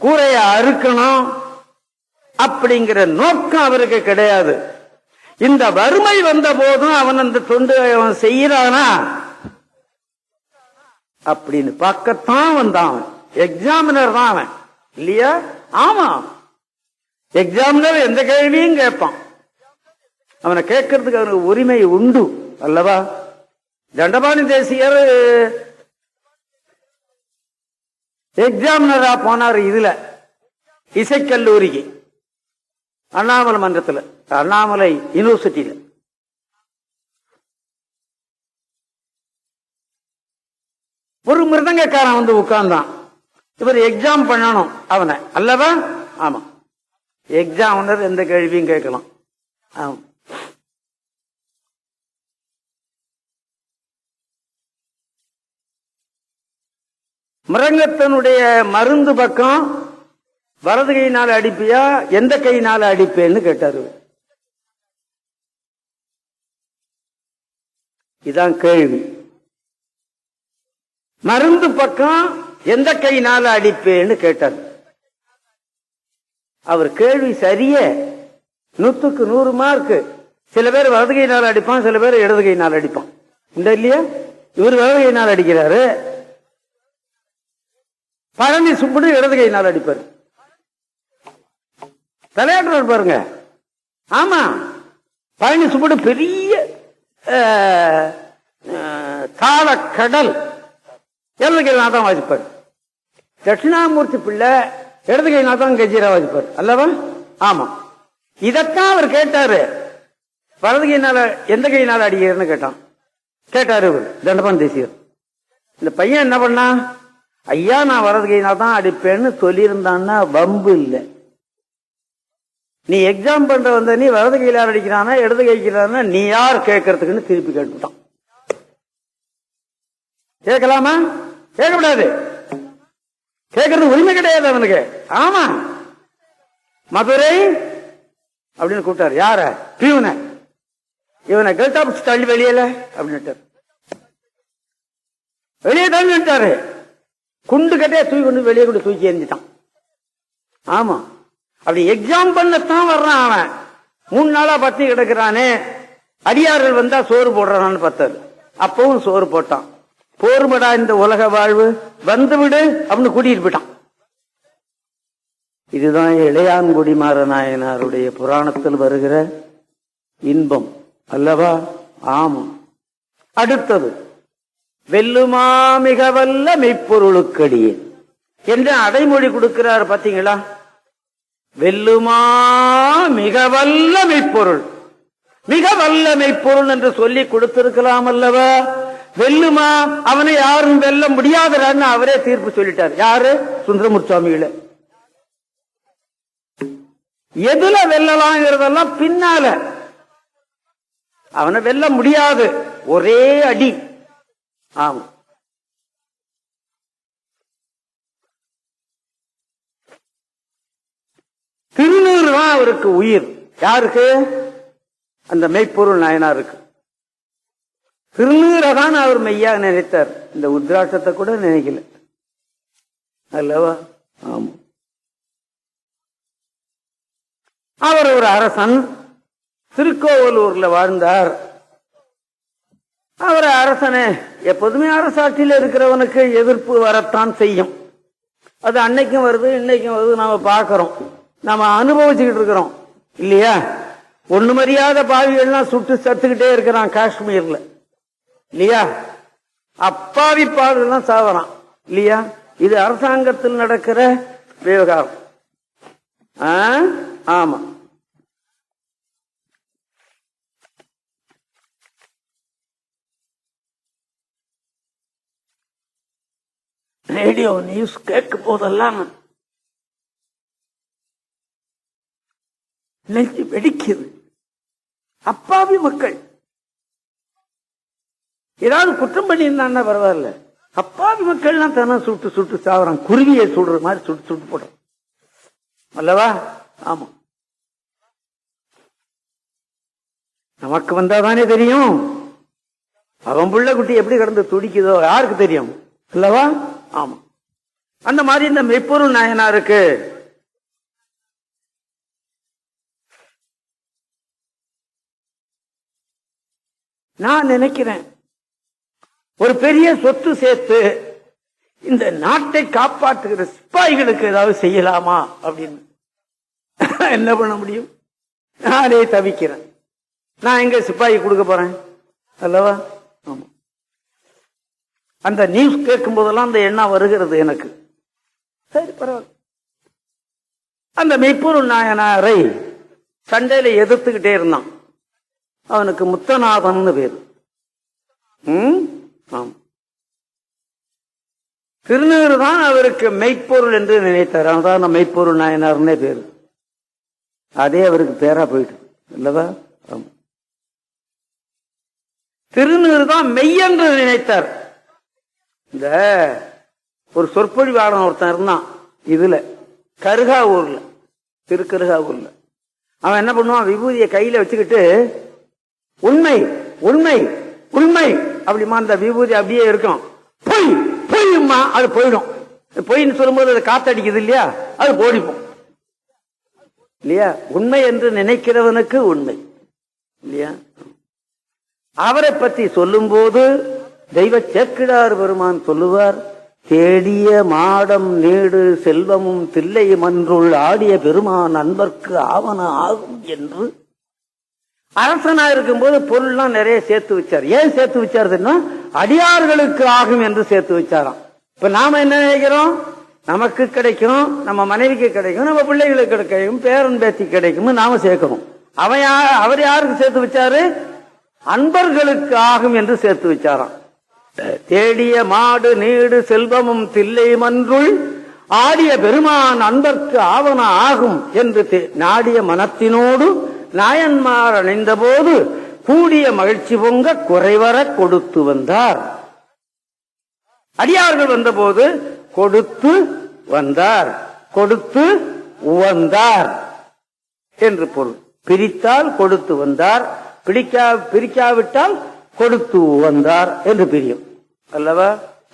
கூரையை அறுக்கணும் அப்படிங்கிற நோக்கம் அவருக்கு கிடையாது. இந்த வறுமை வந்த போதும் அவன் அந்த தொண்டு அவன் செய்யறானா அப்படின்னு பார்க்கத்தான் வந்தான். எக்ஸாமினர் தான் அவன் இல்லையா? ஆமா, எக்ஸாமினர் எந்த கேள்வியும் கேட்பான். அவனை கேட்கறதுக்கு அவனுக்கு உரிமை உண்டு அல்லவா? தண்டபாணி தேசியர் எக்ஸாமினரா போனார். இதுல இசைக்கல்லூரிக்கு, அண்ணாமலை மன்றத்தில், அண்ணாமலை யூனிவர்சிட்டியில. ஒரு மிருதங்கக்காரன் வந்து உட்கார்ந்தான். இவர் எக்ஸாம் பண்ணணும் அவனை அல்லவா? ஆமா, எக்ஸாமினர் எந்த கேள்வியும் கேட்கலாம். ஆமா, மிருகத்தினுடைய மருந்து பக்கம் வலது கையினால அடிப்பியா எந்த கையினால அடிப்பேன்னு கேட்டாரு. இதான் கேள்வி. மருந்து பக்கம் எந்த கையினால அடிப்பேன்னு கேட்டார். அவர் கேள்வி சரியே, 100க்கு 100 மார்க். சில பேர் வலது கையினால அடிப்பான், சில பேர் இடது கையினால அடிப்பான். இந்த இல்லையா? இவர் வலது கையினால் அடிக்கிறாரு. பழனி சுப்புடு இடது கையினால் அடிப்பாரு. தலையாட்டுறார் பாருங்க. ஆமா, பழனி சுப்புடு பெரிய தாள கடல் இடது கையினால் தான் வாசிப்பார். தட்சிணாமூர்த்தி பிள்ளை இடது கையினால் தான் கஜீரா வாசிப்பார் அல்லவா? ஆமா, இதத்தான் அவர் கேட்டாரு. வலது கையினால எந்த கையினால அடிக்கிறன்னு கேட்டாரு தண்டபாணி தேசியர். இந்த பையன் என்ன பண்ணா, ஐயா நான் வலது கையினால் தான் அடிப்பேன்னு சொல்லியிருந்தான்னா வம்பு இல்லை. நீ எக்ஸாம் பண்ற வந்த நீ வலது கையில அடிக்கிறானா இடது கைக்கிறானா நீ யார் கேட்கறதுக்குன்னு திருப்பி கேட்டுட்டான். கேட்கலாமா? கேட்கக்கூடாது. கேட்கறது உரிமை கிடையாது அவனுக்கு. ஆமா, மதுரை அப்படின்னு கூப்பிட்டாரு. யார? பியூனை. இவனை கெல்டா பிடிச்சு தள்ளி வெளியில அப்படின்னு வெளியே தள்ளிட்டாரு. குண்டு கட்டையா தூக்கி கொண்டு வெளியே கொண்டு தூக்கி எறிஞ்சிட்டான். ஆமா, அப்படி எக்ஸாம் பண்ணத்தான் வர்றான் அவன். 3 நாளா பத்தி கிடக்குறானே, அடியார்கள் வந்தா சோறு போடுறான்னு பார்த்தாரு. அப்பவும் சோறு போட்டான். போர்மடா இந்த உலக வாழ்வு, வந்துவிடு அப்படின்னு கூட்டிட்டு போயிட்டான். இதுதான் இளையான்குடி மாறநாயனாருடைய புராணத்தில் வருகிற இன்பம் அல்லவா? ஆமா. அடுத்தது வெல்லுமா மிக வல்ல மெய்ப்பொருளுக்கடியே என்று அடைமொழி கொடுக்கிறார். பாத்தீங்களா? வெல்லுமா மிக வல்ல மெய்ப்பொருள், மிக வல்ல மெய்ப்பொருள் என்று சொல்லி கொடுத்திருக்கலாம் அல்லவா? வெல்லுமா, அவனை யாரும் வெல்ல முடியாதுன்னு அவரே தீர்ப்பு சொல்லிட்டார். யாரு? சுந்தரமூர்த்தி சுவாமிகள. எதுல வெல்லலாம்ங்கிறதெல்லாம் பின்னால. அவனை வெல்ல முடியாது, ஒரே அடி. ஆமா, திருநூறு தான் அவருக்கு உயிர். யாருக்கு? அந்த மெய்ப்பொருள் நாயனாருக்கு. திருநூறதான் அவர் மெய்யா நினைத்தார். இந்த உத்ராட்சத்தை கூட நினைக்கல அல்லவா? ஆமா. அவர் ஒரு அரசன், திருக்கோவலூர்ல வாழ்ந்தார். அவர் அரசனே. எப்போதுமே அரசாட்சியில் இருக்கிறவனுக்கு எதிர்ப்பு வரத்தான் செய்யும். அது அன்னைக்கும் வருது, இன்னைக்கும் வருது. நாம பார்க்கிறோம், நாம அனுபவிச்சுக்கிட்டு இருக்கிறோம் இல்லையா? ஒண்ணு மரியாத பாவிகள்லாம் சுட்டு சத்துக்கிட்டே இருக்கிறான் காஷ்மீர்ல இல்லையா? அப்பாவி பாவிகள்லாம் சாவறான் இல்லையா? இது அரசாங்கத்தில் நடக்கிற விவகாரம். ஆமா. ரேடியோ நியூஸ் கேட்கும் போதெல்லாம் நெஞ்சு வெடிக்குது. அப்பாவி மக்கள் ஏதாவது குற்றம் பண்ணியிருந்தான்னா பரவாயில்ல, அப்பாவி மக்கள்லாம் தானே சுட்டு சுட்டு சாவறான். குருவியை சுடுற மாதிரி சுட்டு சுட்டு போடுறான் அல்லவா? ஆமா, நமக்கு வந்தாதானே தெரியும். அவன் புள்ள குட்டி எப்படி கிடந்து துடிக்குதோ யாருக்கு தெரியும் அல்லவா? ஆமா, அந்த மாதிரி இந்த மெய்ப்பொருள் நாயனாருக்கு நான் நினைக்கிறேன் ஒரு பெரிய சொத்து சேர்த்து இந்த நாட்டை காப்பாற்றுகிற சிப்பாய்களுக்கு ஏதாவது செய்யலாமா அப்படின்னு. என்ன பண்ண முடியும்? நானே தவிக்கிறேன். நான் எங்க சிப்பாயி கொடுக்க போறேன் அல்லவா? ஆமா, அந்த நியூஸ் கேட்கும் போதெல்லாம் அந்த எண்ணம் வருகிறது எனக்கு. சரி, பரவாயில்ல. அந்த மெய்ப்பொருள் நாயனாரை சண்டையில எதிர்த்துக்கிட்டே இருந்தான். அவனுக்கு முத்தநாதன் பேரு. திருநீறு தான் அவருக்கு மெய்ப்பொருள் என்று நினைத்தார். அதான் மெய்ப்பொருள் நாயனார்னே பேரு. அதே அவருக்கு பேரா போயிட்டு இல்லவா? திருநீறு தான் மெய்யென்று நினைத்தார். இந்த ஒரு சொற்பொழிவாளன் ஒருத்தன் இருந்தான் இதுல கருகாவூர்ல, திருக்கருகாவூர்ல. அவன் என்ன பண்ணுவான், விபூதியை கையில வச்சுக்கிட்டு உண்மை உண்மை உண்மை அப்படிமா அந்த விபூதி அப்படியே இருக்கும். பொய் பொய்யுமா, அது போயிடும். பொய்ன்னு சொல்லும்போது அது காத்தடிக்குது இல்லையா, அது போடிப்போம் இல்லையா? உண்மை என்று நினைக்கிறவனுக்கு உண்மை இல்லையா? அவரை பற்றி சொல்லும் போது தெய்வ சேக்கிழார் பெருமான் சொல்லுவார், தேடிய மாடம் நீடு செல்வமும் தில்லை மன்றுள் ஆடிய பெருமான் அன்பர்க்கு ஆவன ஆகும் என்று. அரசனா இருக்கும்போது பொருள்லாம் நிறைய சேர்த்து வச்சார். ஏன் சேர்த்து வச்சாருன்னா அடியார்களுக்கு ஆகும் என்று சேர்த்து வச்சாராம். இப்ப நாம என்ன நினைக்கிறோம், நமக்கு கிடைக்கும், நம்ம மனைவிக்கு கிடைக்கும், நம்ம பிள்ளைகளுக்கு கிடைக்கும், பேரன் பேத்தி கிடைக்கும், நாம சேர்க்கிறோம். அவர் யாருக்கு சேர்த்து வச்சாரு? அன்பர்களுக்கு ஆகும் என்று சேர்த்து வச்சாராம். தேடிய மாடு நீடு செல்வமும் தில்லை மன்றுள் ஆடிய பெருமான் அன்பர்க்கு ஆவன ஆகும் என்று நாடிய மனத்தினோடு நாயன்மார் அணைந்த போது கூடிய மகிழ்ச்சி பொங்க குறைவர கொடுத்து வந்தார். அடியார்கள் வந்தபோது கொடுத்து வந்தார், கொடுத்து உவந்தார் என்று பொருள். பிரித்தால் கொடுத்து வந்தார், பிரிக்காவிட்டால் கொடுத்து வந்தார் என்று பிரியும் அல்லவா?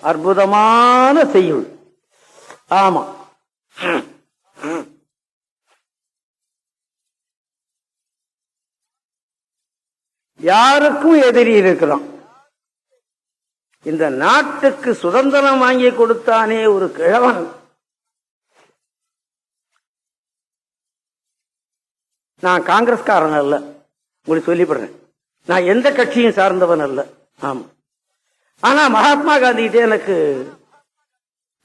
அற்புதமான செய்யுள். ஆமா, யாருக்கும் எதிரி இருக்கிறான். இந்த நாட்டுக்கு சுதந்திரம் வாங்கி கொடுத்தானே ஒரு கிழவன், நான் காங்கிரஸ்காரன் அல்ல, உங்களுக்கு சொல்லிவிடுறேன். நான் எந்த கட்சியும் சார்ந்தவன் அல்ல. ஆமா, ஆனா மகாத்மா காந்தி கிட்டே எனக்கு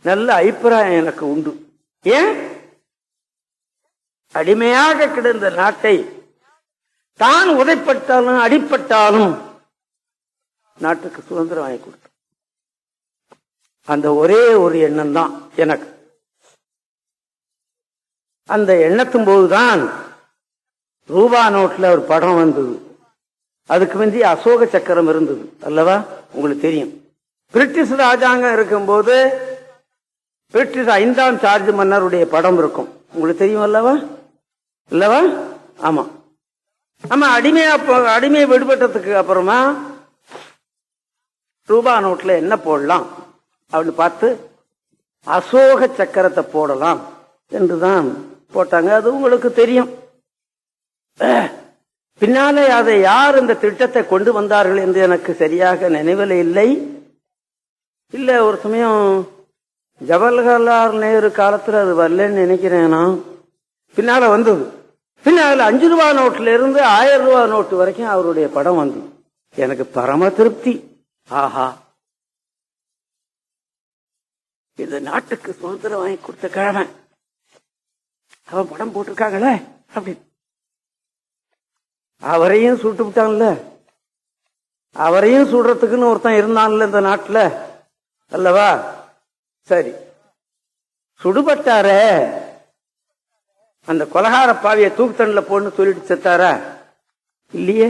நல்ல அபிப்பிராயம் எனக்கு உண்டு. ஏன்? அடிமையாக கிடந்த நாட்டை தான் உதைப்பட்டாலும் அடிப்பட்டாலும் நாட்டுக்கு சுதந்திரம் வாங்கி கொடுத்த அந்த ஒரே ஒரு எண்ணம் தான் எனக்கு. அந்த எண்ணத்தும் போதுதான் ரூபா நோட்ல ஒரு படம் வந்தது. அதுக்கு முந்தி அசோக சக்கரம் இருந்தது அல்லவா? உங்களுக்கு தெரியும். பிரிட்டிஷ் ராஜாங்கம் இருக்கும்போது பிரிட்டிஷ் 5ஆம் சார்ஜ் மன்னருடைய படம் இருக்கும், உங்களுக்கு தெரியும் அல்லவா? அல்லவா? ஆமா. ஆமா, அடிமையை விடுபட்டதுக்கு அப்புறமா ரூபா நோட்ல என்ன போடலாம் அப்படின்னு பார்த்து அசோக சக்கரத்தை போடலாம் என்றுதான் போட்டாங்க. அது உங்களுக்கு தெரியும். பின்னாலே அதை யார் இந்த திட்டத்தை கொண்டு வந்தார்கள் என்று எனக்கு சரியாக நினைவில் இல்லை. இல்ல ஒரு சமயம் ஜவஹர்லால் நேரு காலத்துல அது வரலன்னு நினைக்கிறேன். நான் பின்னால வந்தது. பின்னால 5 ரூபா நோட்ல இருந்து 1000 ரூபா நோட்டு வரைக்கும் அவருடைய படம் வந்தது. எனக்கு பரம திருப்தி. ஆஹா, இந்த நாட்டுக்கு சுதந்திரம் வாங்கி கொடுத்த கிழமை அவன் படம் போட்டிருக்காங்களே அப்படின்னு. அவரையும் சுட்டு விட்டான்ல, அவரையும் சுடுறதுக்குன்னு ஒருத்தன் இருந்தான்ல இந்த நாட்டுல அல்லவா? சரி, சுடுபட்டாரே அந்த கொலகார பாவிய தூக்குத்தண்டில் போன்னு சொல்லிட்டு செத்தாரா? இல்லையே,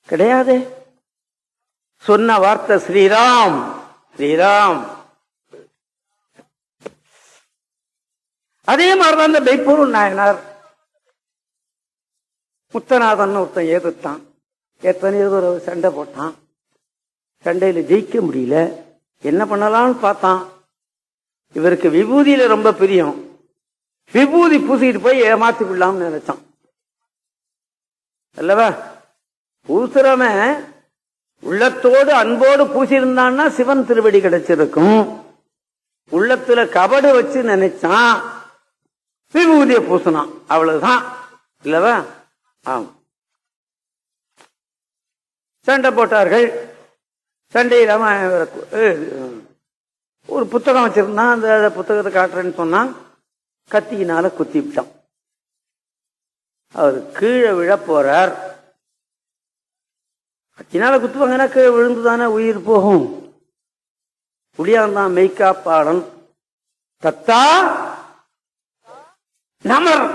கிடையாது. சொன்ன வார்த்தை ஸ்ரீராம் ஸ்ரீராம். அதே மாதிரிதான் இந்த மெய்ப்பொருள் நாயனார் முத்தநாதன் ஒருத்தன் எதிர்த்தான். எத்தனையோ ஒரு சண்டை போட்டான். சண்டையில ஜெயிக்க முடியல. என்ன பண்ணலாம்னு பார்த்தான். இவருக்கு விபூதியில ரொம்ப பிரியம். விபூதி பூசிட்டு போய் ஏமாத்தி விடலாம்னு நினைச்சான். அல்லவா? பூசுறவன் உள்ளத்தோடு அன்போடு பூசியிருந்தான்னா சிவன் திருவடி கிடைச்சிருக்கும். உள்ளத்துல கபடு வச்சு நினைச்சான், விபூதியை பூசினான். அவ்வளவுதான். இல்லவா? ஆம். சண்டை போட்டார்கள். சண்டையில் ஒரு புத்தகம் வச்சிருந்தான். அந்த புத்தகத்தை காட்டுறேன்னு சொன்னான். கத்தியினால குத்தி விட்டான். அவர் கீழே விழ போறார். கத்தினால குத்துவாங்கன்னா கீழே விழுந்துதானே உயிர் போகும். புளியாந்தான் மெய்காப்பாளன். தத்தா நமர்.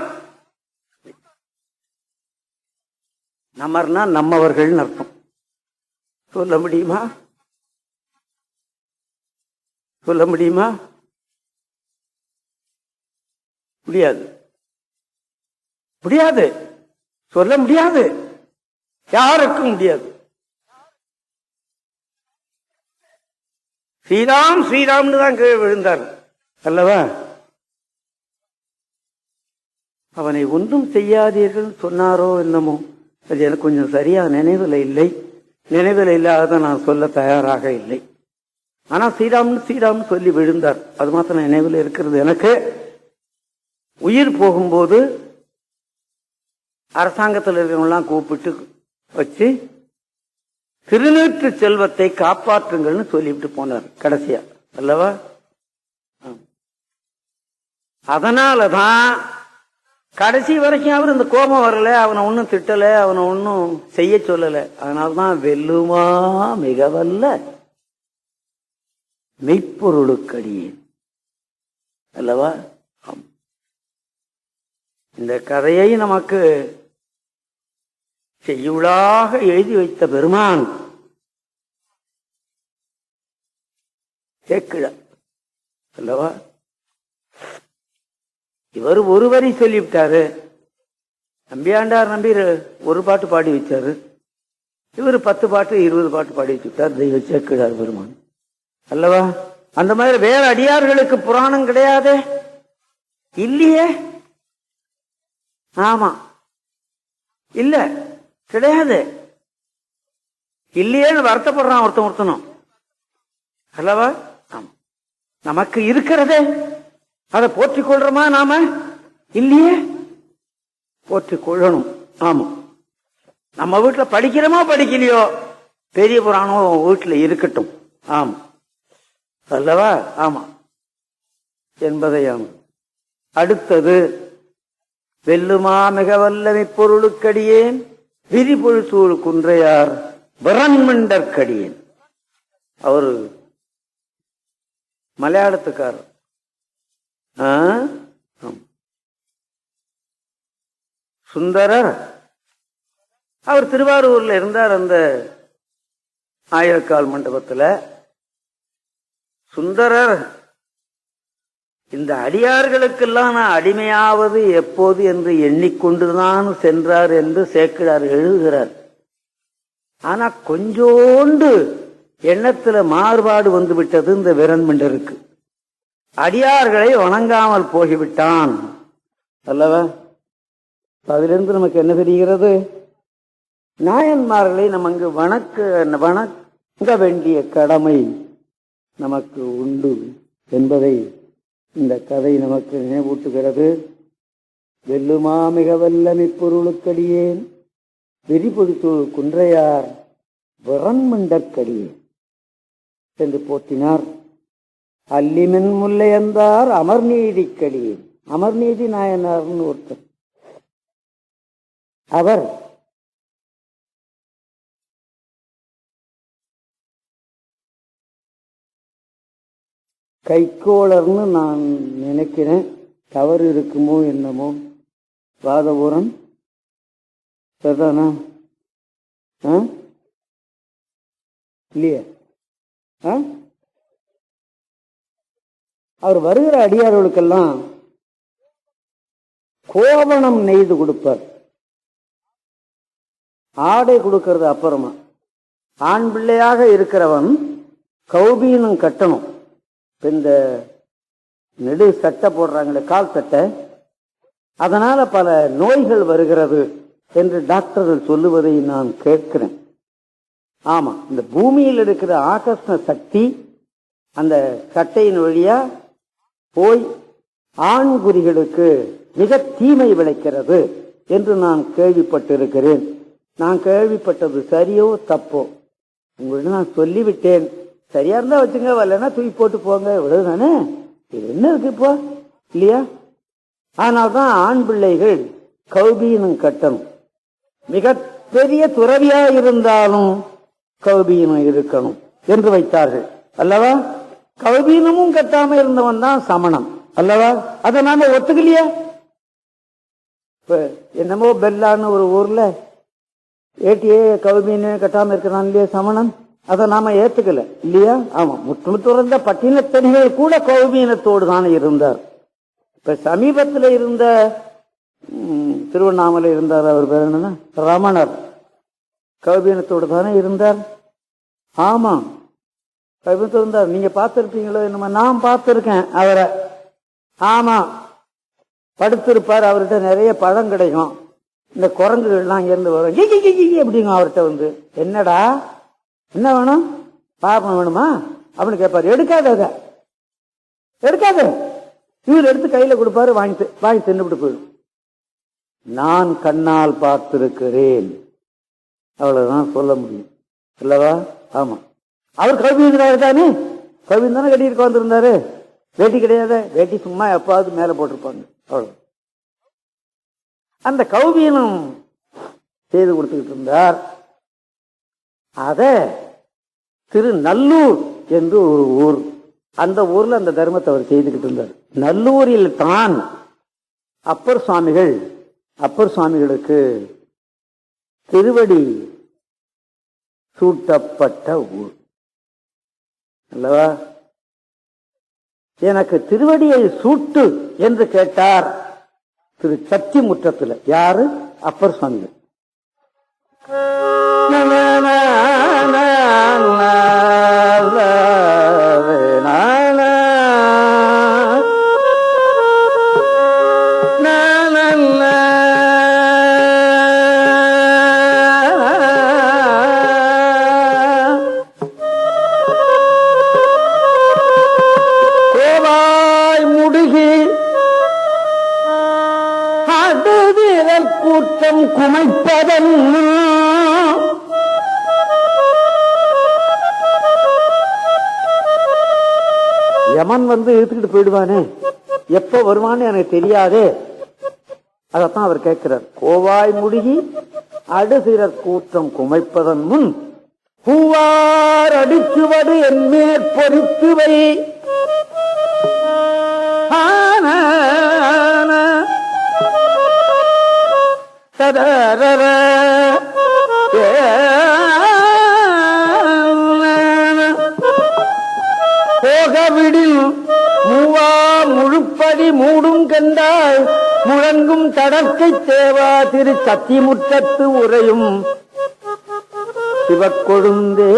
நமர்னா நம்மவர்கள் அர்த்தம். சொல்ல முடியுமா? சொல்ல முடியுமா? முடியாது. முடியாது. சொல்ல முடியாது. யாருக்கும் முடியாது. ஸ்ரீராம் ஸ்ரீராம்னு தான் கீழே விழுந்தார் அல்லவா? அவனை ஒன்றும் செய்யாதீர்கள் சொன்னாரோ என்னமோ, அது எனக்கு கொஞ்சம் சரியா நினைவில் இல்லை. நினைவில் இல்லாத நான் சொல்ல தயாராக இல்லை. ஆனா ஸ்ரீராம்னு ஸ்ரீராம்னு சொல்லி விழுந்தார். அது மாத்திரம் நினைவில் இருக்கிறது எனக்கு. உயிர் போகும்போது அரசாங்கத்தில் இருக்கிறவங்களாம் கூப்பிட்டு வச்சு திருநீற்று செல்வத்தை காப்பாற்றுங்கள்னு சொல்லிவிட்டு போனார் கடைசியா. அல்லவா? அதனாலதான் கடைசி வரைக்கும் அவர் இந்த கோபம் வரல. அவனை ஒன்னும் திட்டல, அவனை ஒன்னும் செய்ய சொல்லல. அதனால்தான் வெல்லுமா மிக வல்ல மெய்ப்பொருளுக்கடியே. அல்லவா? இந்த கதையை நமக்கு செய்யுளாக எழுதி வைத்த பெருமான் சேக்கிழார் அல்லவா? இவர் ஒரு வரி சொல்லிவிட்டாரு. நம்பியாண்டார் நம்பி ஒரு பாட்டு பாடி வச்சாரு. இவர் 10 பாட்டு 20 பாட்டு பாடி வச்சுட்டார் தெய்வ சேக்கிழார் பெருமான் அல்லவா? அந்த மாதிரி வேற அடியார்களுக்கு புராணம் கிடையாது. இல்லையே. ஆமா, இல்ல, கிடையாது. இல்லையேன்னு வருத்தப்படுறான் ஒருத்தனும் அல்லவா? ஆமா. நமக்கு இருக்கிறதே அதை போற்றிக் கொள்றோமா நாம? இல்லையே. போற்றிக் கொள்ளணும். ஆமா. நம்ம வீட்டுல படிக்கிறோமோ படிக்கலையோ, பெரிய புராணம் வீட்டுல இருக்கட்டும். ஆமா அல்லவா? ஆமா என்பதை. அடுத்தது வெல்லுமா மிக வல்லமை பொருளுக்கடியேன் விரிபொழுத்தூள் குன்றையார் விரண்மண்டற்கடியேன். அவரு மலையாளத்துக்காரர். சுந்தரர் அவர் திருவாரூர்ல இருந்தார். அந்த ஆயிரக்கால் மண்டபத்துல சுந்தரர் இந்த அடியார்களுக்கெல்லாம் நான் அடிமையாவது எப்போது என்று எண்ணிக்கொண்டுதான் சென்றார் என்று சேக்கிழார் எழுதுகிறார். ஆனா கொஞ்சோண்டு எண்ணத்துல மாறுபாடு வந்து விட்டது இந்த விரண்மண்டருக்கு. அடியார்களை வணங்காமல் போய்விட்டான் அல்லவா? அதிலிருந்து நமக்கு என்ன தெரிகிறது? நாயன்மார்களை நம்ம அங்கு வணங்க வேண்டிய கடமை நமக்கு உண்டு என்பதை இந்த கதை நமக்கு நினைவூட்டுகிறது. வெல்லுமா மிக வல்லமை பொருளுக்கடியேன் விரிபொழுத்தூள் குன்றையார் விரண்மண்டற்கடியேன் என்று போற்றினார். அல்லிமென் முல்லையந்தார் அமர்நீதிக்கடியேன். அமர்நீதி நாயனார்னு ஒருத்தர். அவர் கைக்கோளர்னு நான் நினைக்கிறேன். தவறு இருக்குமோ என்னமோ. வாதபூரன் சரிதானா? இல்லையே. அவர் வருகிற அடியார்களுக்கெல்லாம் கோவணம் நெய்து கொடுப்பார். ஆடை கொடுக்கறது அப்புறமா, ஆண் பிள்ளையாக இருக்கிறவன் கௌபீனம் கட்டணும். இந்த நெடு சட்டை போடுறாங்களே, கால் சட்டை, அதனால பல நோய்கள் வருகிறது என்று டாக்டர்கள் சொல்லுவதை நான் கேட்கிறேன். ஆமா, இந்த பூமியில் இருக்கிற ஆகர்ஷண சக்தி அந்த சட்டையின் வழியா போய் ஆண்குறிகளுக்கு மிக தீமை விளைக்கிறது என்று நான் கேள்விப்பட்டிருக்கிறேன். நான் கேள்விப்பட்டது சரியோ தப்போ உங்கள்ட்ட நான் சொல்லிவிட்டேன். சரியா இருந்தா வச்சுங்க, வரலன்னா தூக்கி போட்டு போங்க, இவ்வளவுதானே. இது என்ன இருக்கு இப்போ, இல்லையா? ஆனால்தான் ஆண் பிள்ளைகள் கௌபீனம் கட்டணும். மிக பெரிய துறவியா இருந்தாலும் கௌபீனம் இருக்கணும் என்று வைத்தார்கள் அல்லவா? கௌபீனமும் கட்டாம இருந்தவன் தான் சமணம் அல்லவா? அதை நாம ஒத்துக்கலையா? என்னமோ பெல்லான்னு ஒரு ஊர்ல ஏட்டியே கௌபீன கட்டாம இருக்கிறான் இல்லையா சமணன், அதை நாம ஏத்துக்கல இல்லையா? ஆமா, முற்று துறந்த பட்டினத்தனிகள் கூட கௌபீனத்தோடு தானே இருந்தார். இப்ப சமீபத்தில் இருந்த திருவண்ணாமலை இருந்தார், அவர் பேர் என்னன்னா ரமணர், கௌபீனத்தோடு தானே இருந்தார். ஆமா, கௌபீனத்தோடு இருந்தார். நீங்க பார்த்திருப்பீங்களோ என்னமா? நான் பார்த்திருக்கேன் அவரை. ஆமா, படுத்திருப்பார். அவர்கிட்ட நிறைய பழம் கிடைக்கும். இந்த குரங்குகள்லாம் இங்கிருந்து வரும், அப்படிங்க. அவர்கிட்ட வந்து என்னடா என்ன வேணும், பாப்பம் வேணுமா அப்படின்னு கேட்பாரு. எடுக்காத, எடுக்காத. இவர் எடுத்து கையில கொடுப்பாரு, வாங்கி தின்னுபிட்டு போயிடும். நான் கண்ணால் பார்த்திருக்கிறேன், அவ்வளவுதான் சொல்ல முடியும் அல்லவா? ஆமா, அவர் கௌபீனார் தானே, கௌபீன் தானே கட்டிட்டு வந்திருந்தாரு. வேட்டி கிடையாது, வேட்டி சும்மா எப்பாவது மேல போட்டிருப்பாங்க, அவ்வளவு. அந்த கௌபீனம் செய்து கொடுத்துக்கிட்டு இருந்தார். அத திருநல்லூர் என்று ஒரு ஊர், அந்த ஊர்ல அந்த தர்மத்தை அவர் செய்துகிட்டு இருந்தார். நல்லூரில் தான் அப்பர் சுவாமிகளுக்கு திருவடி சூட்டப்பட்ட ஊர் அல்லவா? எனக்கு திருவடியை சூட்டு என்று கேட்டார் திரு சத்தி முற்றத்தில். யாரு? அப்பர் சுவாமிகள். கூட்டம் குமைப்பதன் யமன் வந்து இழுத்துக்கிட்டு போயிடுவானே, எப்ப வருவான்னு எனக்கு தெரியாதே. அதத்தான் அவர் கேட்கிறார். கோவாய் முடுகி அடுசிறர் கூட்டம் குமைப்பதன் முன் பூவார் அடிச்சுவது என் மேற்பொறித்துவை போகவிடில் மூவா முழுப்படி மூடும் கண்டாய் முழங்கும் தடக்கை தேவா திரு சத்திமுற்றத்து உரையும் சிவக்கொழுந்தே.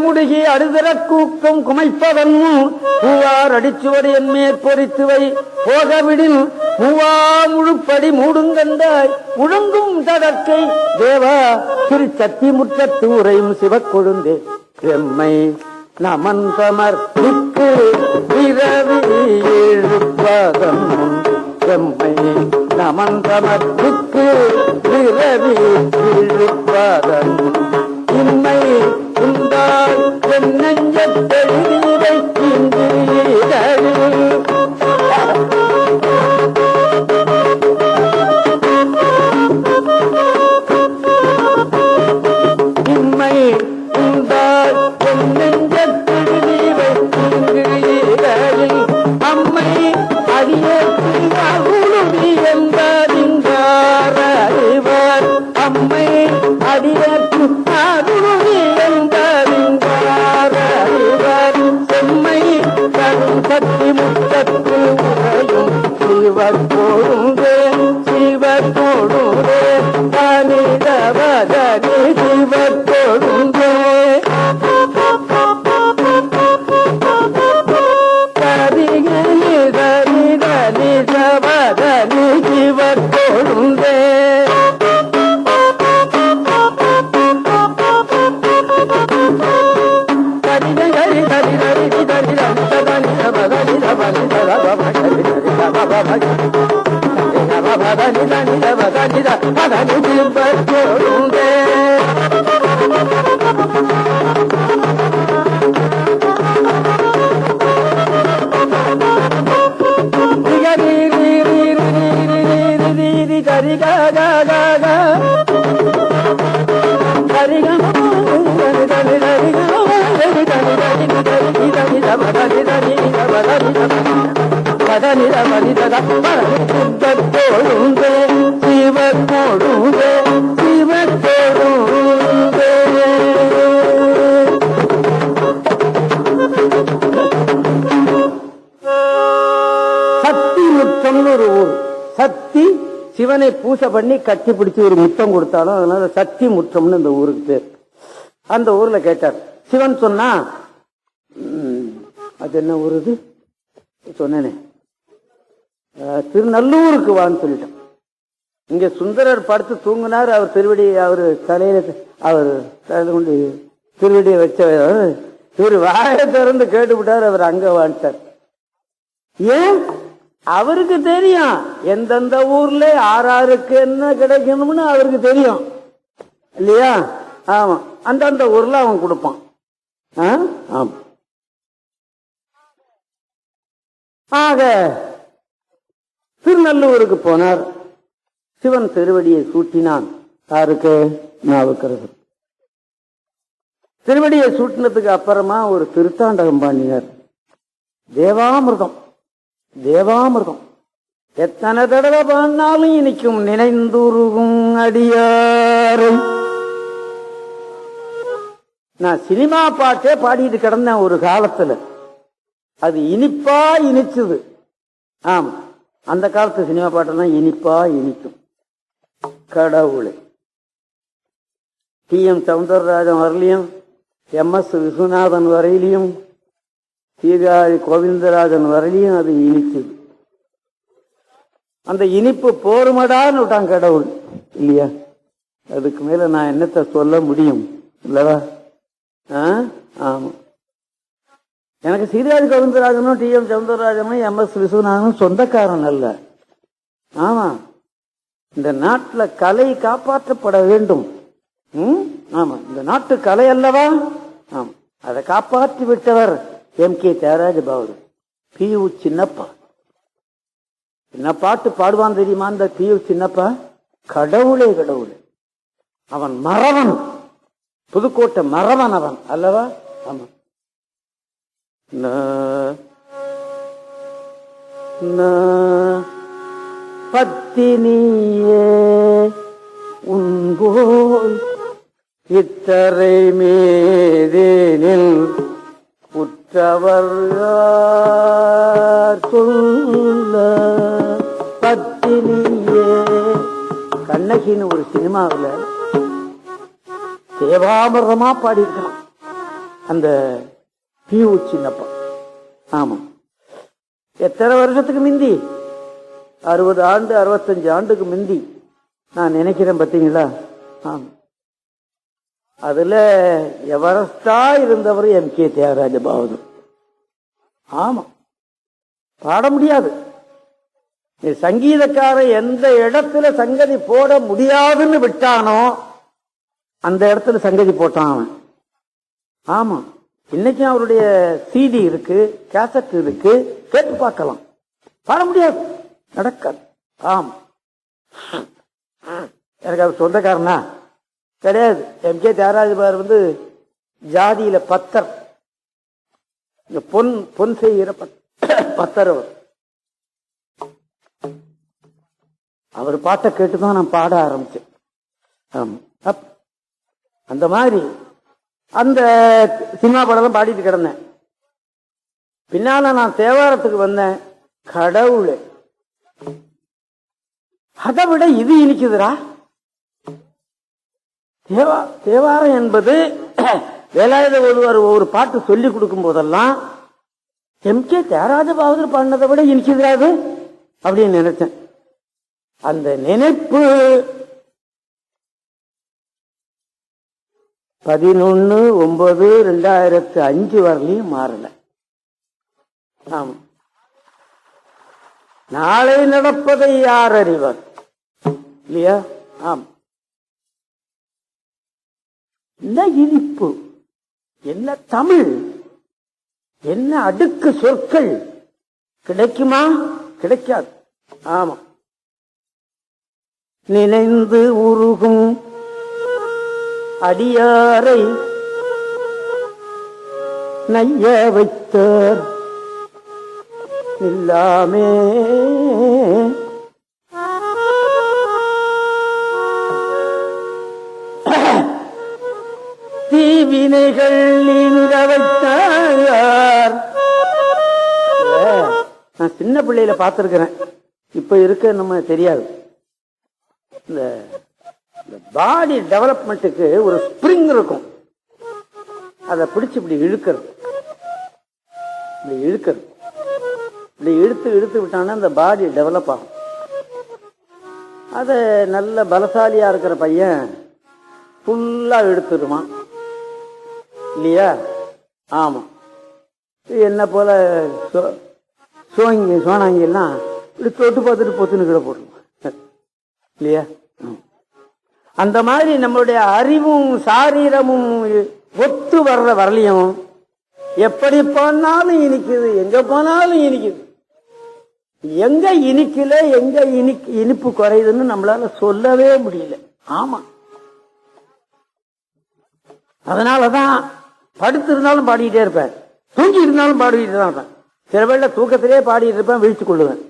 முடுகி அடுதர கூக்கம் குமைப்பவன் பூவார் அடிச்சுவடு என் மேற்பொறித்துவை போகவிடில் மூவா முழுப்படி மூடுங்கண்டாய் முழங்கும் தடக்கை தேவா திரு சத்தி முற்றத்து உரையும் சிவக்கொழுந்தே. எம்மை நமன் சமர்ப்பிக்கு பிறவி எழுப்பதன் எம்மை நமன் சமர்ப்பிக்கு பிறவி எழுப்பதன் இன்மை உண்டாய் என் நெஞ்சத்தெழுதியை இன்று சிவக்கொழுந்தே சிவக்கொழுந்தே தனிதவதனி சிவக்கொழுந்தே கரிகனி தனிதனி சவதனி சிவக்கொழுந்தே சிவக்கொழுந்தே சிவக்கொழுந்தே சிவக்கொழுந்தே. சக்தி முற்றம்னு ஒரு ஊர். சக்தி சிவனை பூசை பண்ணி கட்டி பிடிச்சி ஒரு முத்தம் கொடுத்தாலும் அதனால சக்தி முற்றம்னு இந்த ஊருக்கு பேர். அந்த ஊர்ல கேட்டார் சிவன் சொன்னா அது என்ன ஊர் இது சொன்னேனே திருநல்லூருக்கு வான்னு சொல்லிட்டான். இங்க சுந்தரர் படுத்து தூங்கினார். அவர் திருவடி அவர் தலையில அவர் தலையில கொண்டு திருவடியை வச்ச இவர் வாயை திறந்து கேட்டுவிட்டார். அவர் அங்க வாண்டார். ஏன் அவருக்கு தெரியும் எந்தெந்த ஊர்ல யாராருக்கு என்ன கிடைக்கணும்னு அவருக்கு தெரியும் இல்லையா? ஆமா, அந்தந்த ஊர்ல அவன் கொடுப்பான். ஆமா. ஆக திருநல்லூருக்கு போனார். சிவன் திருவடியை சூட்டினான். யாருக்கு? நாவுக்கரசர். திருவடியை சூட்டினதுக்கு அப்புறமா ஒரு திருத்தாண்டகம் பாடினார். தேவாமிர்தம் தேவாமிர்தம் எத்தனை தடவை பாடினாலும் இனிக்கும் நினைந்துருகும் அடியாரை. நான் சினிமா பாட்டே பாடிட்டு கிடந்தேன் ஒரு காலத்துல. அது இனிப்பா இனிச்சது. ஆமா, அந்த காலத்து சினிமா பாட்டெல்லாம் இனிப்பா இனிக்கும். கடவுளை டி.எம். சௌந்தரராஜன் வரலையும், எம்.எஸ். விஸ்வநாதன் வரையிலையும், சீர்காழி கோவிந்தராஜன் வரையிலையும் அது இனிச்சது. அந்த இனிப்பு போருமடான்னு விட்டான் கடவுள் இல்லையா? அதுக்கு மேல நான் என்னத்தை சொல்ல முடியும் இல்லவா? ஆமா, எனக்கு சீர்காழி கோவிந்தராஜனும் டி.எம். சௌந்தரராஜனும் எம்.எஸ். விஸ்வநாதனும் சொந்தக்காரன் அல்ல. ஆமா, இந்த நாட்டுல கலை காப்பாற்றப்பட வேண்டும். ஆமா, இந்த நாட்டு கலை அல்லவா? ஆமா, அதை காப்பாற்றி விட்டவர் எம்.கே. தியாகராஜ பாவலர். பி.யு. சின்னப்பா என்ன பாட்டு பாடுவான் தெரியுமா? இந்த பி.யு. சின்னப்பா கடவுளே கடவுளே. அவன் மறவன், புதுக்கோட்டை மறவன் அவன் அல்லவா? ஆமா. பத்தினியே உன்போல் இத்தரை மேதேனில் உற்றவர் சொல்ல. பத்தினியே கண்ணகின்னு ஒரு சினிமாவில் தேவாமிரதமா பாடி இருக்கலாம் அந்த பி.யு. சின்னப்பா. ஆமா, எத்தனை வருஷத்துக்கு முந்தி? 60 ஆண்டு 65 ஆண்டுக்கு முந்தி நான் நினைக்கிறேன். பார்த்தீங்களா? ஆமா, அதுல எவரஸ்டா இருந்தவர் எம்.கே. தியாகராஜ பாவலர். ஆமா, பாட முடியாது. சங்கீதக்காரன் எந்த இடத்துல சங்கதி போட முடியாதுன்னு விட்டானோ அந்த இடத்துல சங்கதி போட்டான் அவன். ஆமா, இன்னைக்கு அவருடைய சிடி இருக்கு, கேசட் இருக்கு, கேட்டு பார்க்கலாம். பாட முடியாது, நடக்காது. ஆமா, எனக்கு அவர் சொந்தக்காரனா கிடையாது. எம்.கே. தியாகராஜ பாவலர் ஜாதியில பத்தர், இந்த பொன் செய்கிற பத்தர். அவர் பாட்டை கேட்டுதான் நான் பாட ஆரம்பிச்சேன். ஆமா, அந்த மாதிரி அந்த சினிமா படம் பாடிட்டு கிடந்தேன். பின்னால நான் தேவாரத்துக்கு வந்தேன். கடவுளே அதை விட இது இனிக்குதுரா. தேவாரம் என்பது வேலாயுத ஒரு பாட்டு சொல்லி கொடுக்கும் போதெல்லாம் எம்.கே. தியாகராஜ பாகவதர் பாடினதை விட இனிக்குதுராது அப்படின்னு நினைச்சேன். அந்த நினைப்பு 11/9/2005 வரலையும் மாறல. ஆமா, நாளை நடப்பதை யார் அறிவார் இல்லையா? ஆம், என்ன இனிப்பு, என்ன தமிழ், என்ன அடுக்கு சொற்கள். கிடைக்குமா? கிடைக்காது. ஆமா, நினைந்து உருகும் அடியாரை நைய வைத்தார் இல்லாமே. தீவினைகள் நீங்க வைத்தார். நான் சின்ன பிள்ளையில பார்த்திருக்கிறேன், இப்ப இருக்க நம்ம தெரியாது. இந்த பாடி டெவலப்மெண்ட்டுக்கு ஒரு ஸ்பிரிங் இருக்கும், அதை பிடிச்சு இப்படி இழுக்கிறது, இப்படி இழுக்கிறது, இப்படி இழுத்து விட்டான்னா அந்த பாடி டெவலப் ஆகும். அது நல்ல பலசாலியா இருக்கிற பையன் ஃபுல்லா இழுத்துடுமா இல்லையா? ஆமா, என்ன போல சோனாங்கி எல்லாம் இப்படி தொட்டு பார்த்துட்டு பொத்துன்னு கிட போட்டுருவான் இல்லையா? அந்த மாதிரி நம்மளுடைய அறிவும் சாரீரமும் ஒத்து வர்ற வரலையும் எப்படி போனாலும் இனிக்குது, எங்க போனாலும் இனிக்குது. எங்க இனிக்கல, எங்க இனிப்பு குறையுதுன்னு நம்மளால சொல்லவே முடியல. ஆமா, அதனாலதான் படுத்து இருந்தாலும் பாடிக்கிட்டே இருப்பேன், தூங்கி இருந்தாலும் பாடிக்கிட்டு தான் இருப்பேன். சில வேளை தூக்கத்திலே பாடிட்டு இருப்பேன், விழித்துக் கொள்ளுவேன்.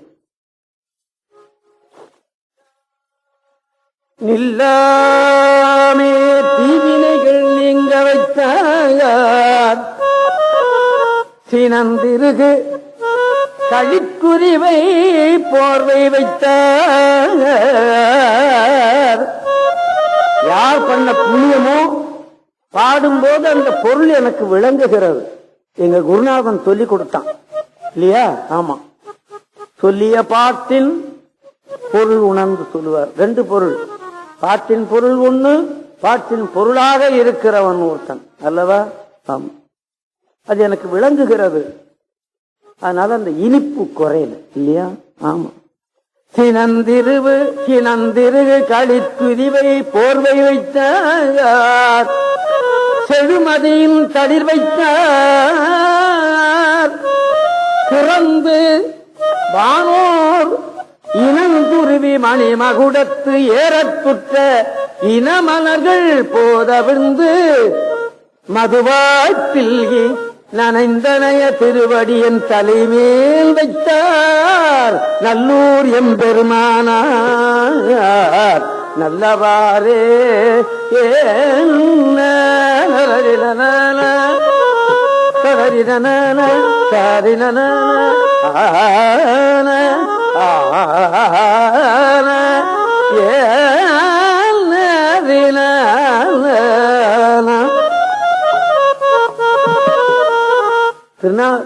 நில்லாமே தீவினைகள் நீங்க வைத்தார் சினந்திருகு கழிக்குறிவை போர்வை வைத்தார். யார் பண்ண புண்ணியமோ பாடும்போது அந்த பொருள் எனக்கு விளங்குகிறது. எங்க குருநாதன் சொல்லி கொடுத்தான் இல்லையா? ஆமா, சொல்லிய பாட்டின் பொருள் உணர்ந்து சொல்லுவார். ரெண்டு பொருள், பாட்டின் பொருள் ஒண்ணு, பாட்டின் பொருளாக இருக்கிறவன் ஒருத்தன் அல்லவா? ஆமா, அது எனக்கு விளங்குகிறது. அதனால அந்த இனிப்பு குறையல இல்லையா? ஆமா, சினந்திருகு களித்துதிவை போர்வை வைத்தார், செழுமதியின் தளிர் வைத்தார், பிறந்து வானோர் இனங்குருவி மணிமகுடத்து ஏறத்துற்ற இனமலர்கள் போதவிழ்ந்து மதுவாய்ப்பில்கி நனைந்தனைய திருவடியின் தலைமேல் வைத்தார் நல்லூர் எம்பெருமானார் நல்லவாரே.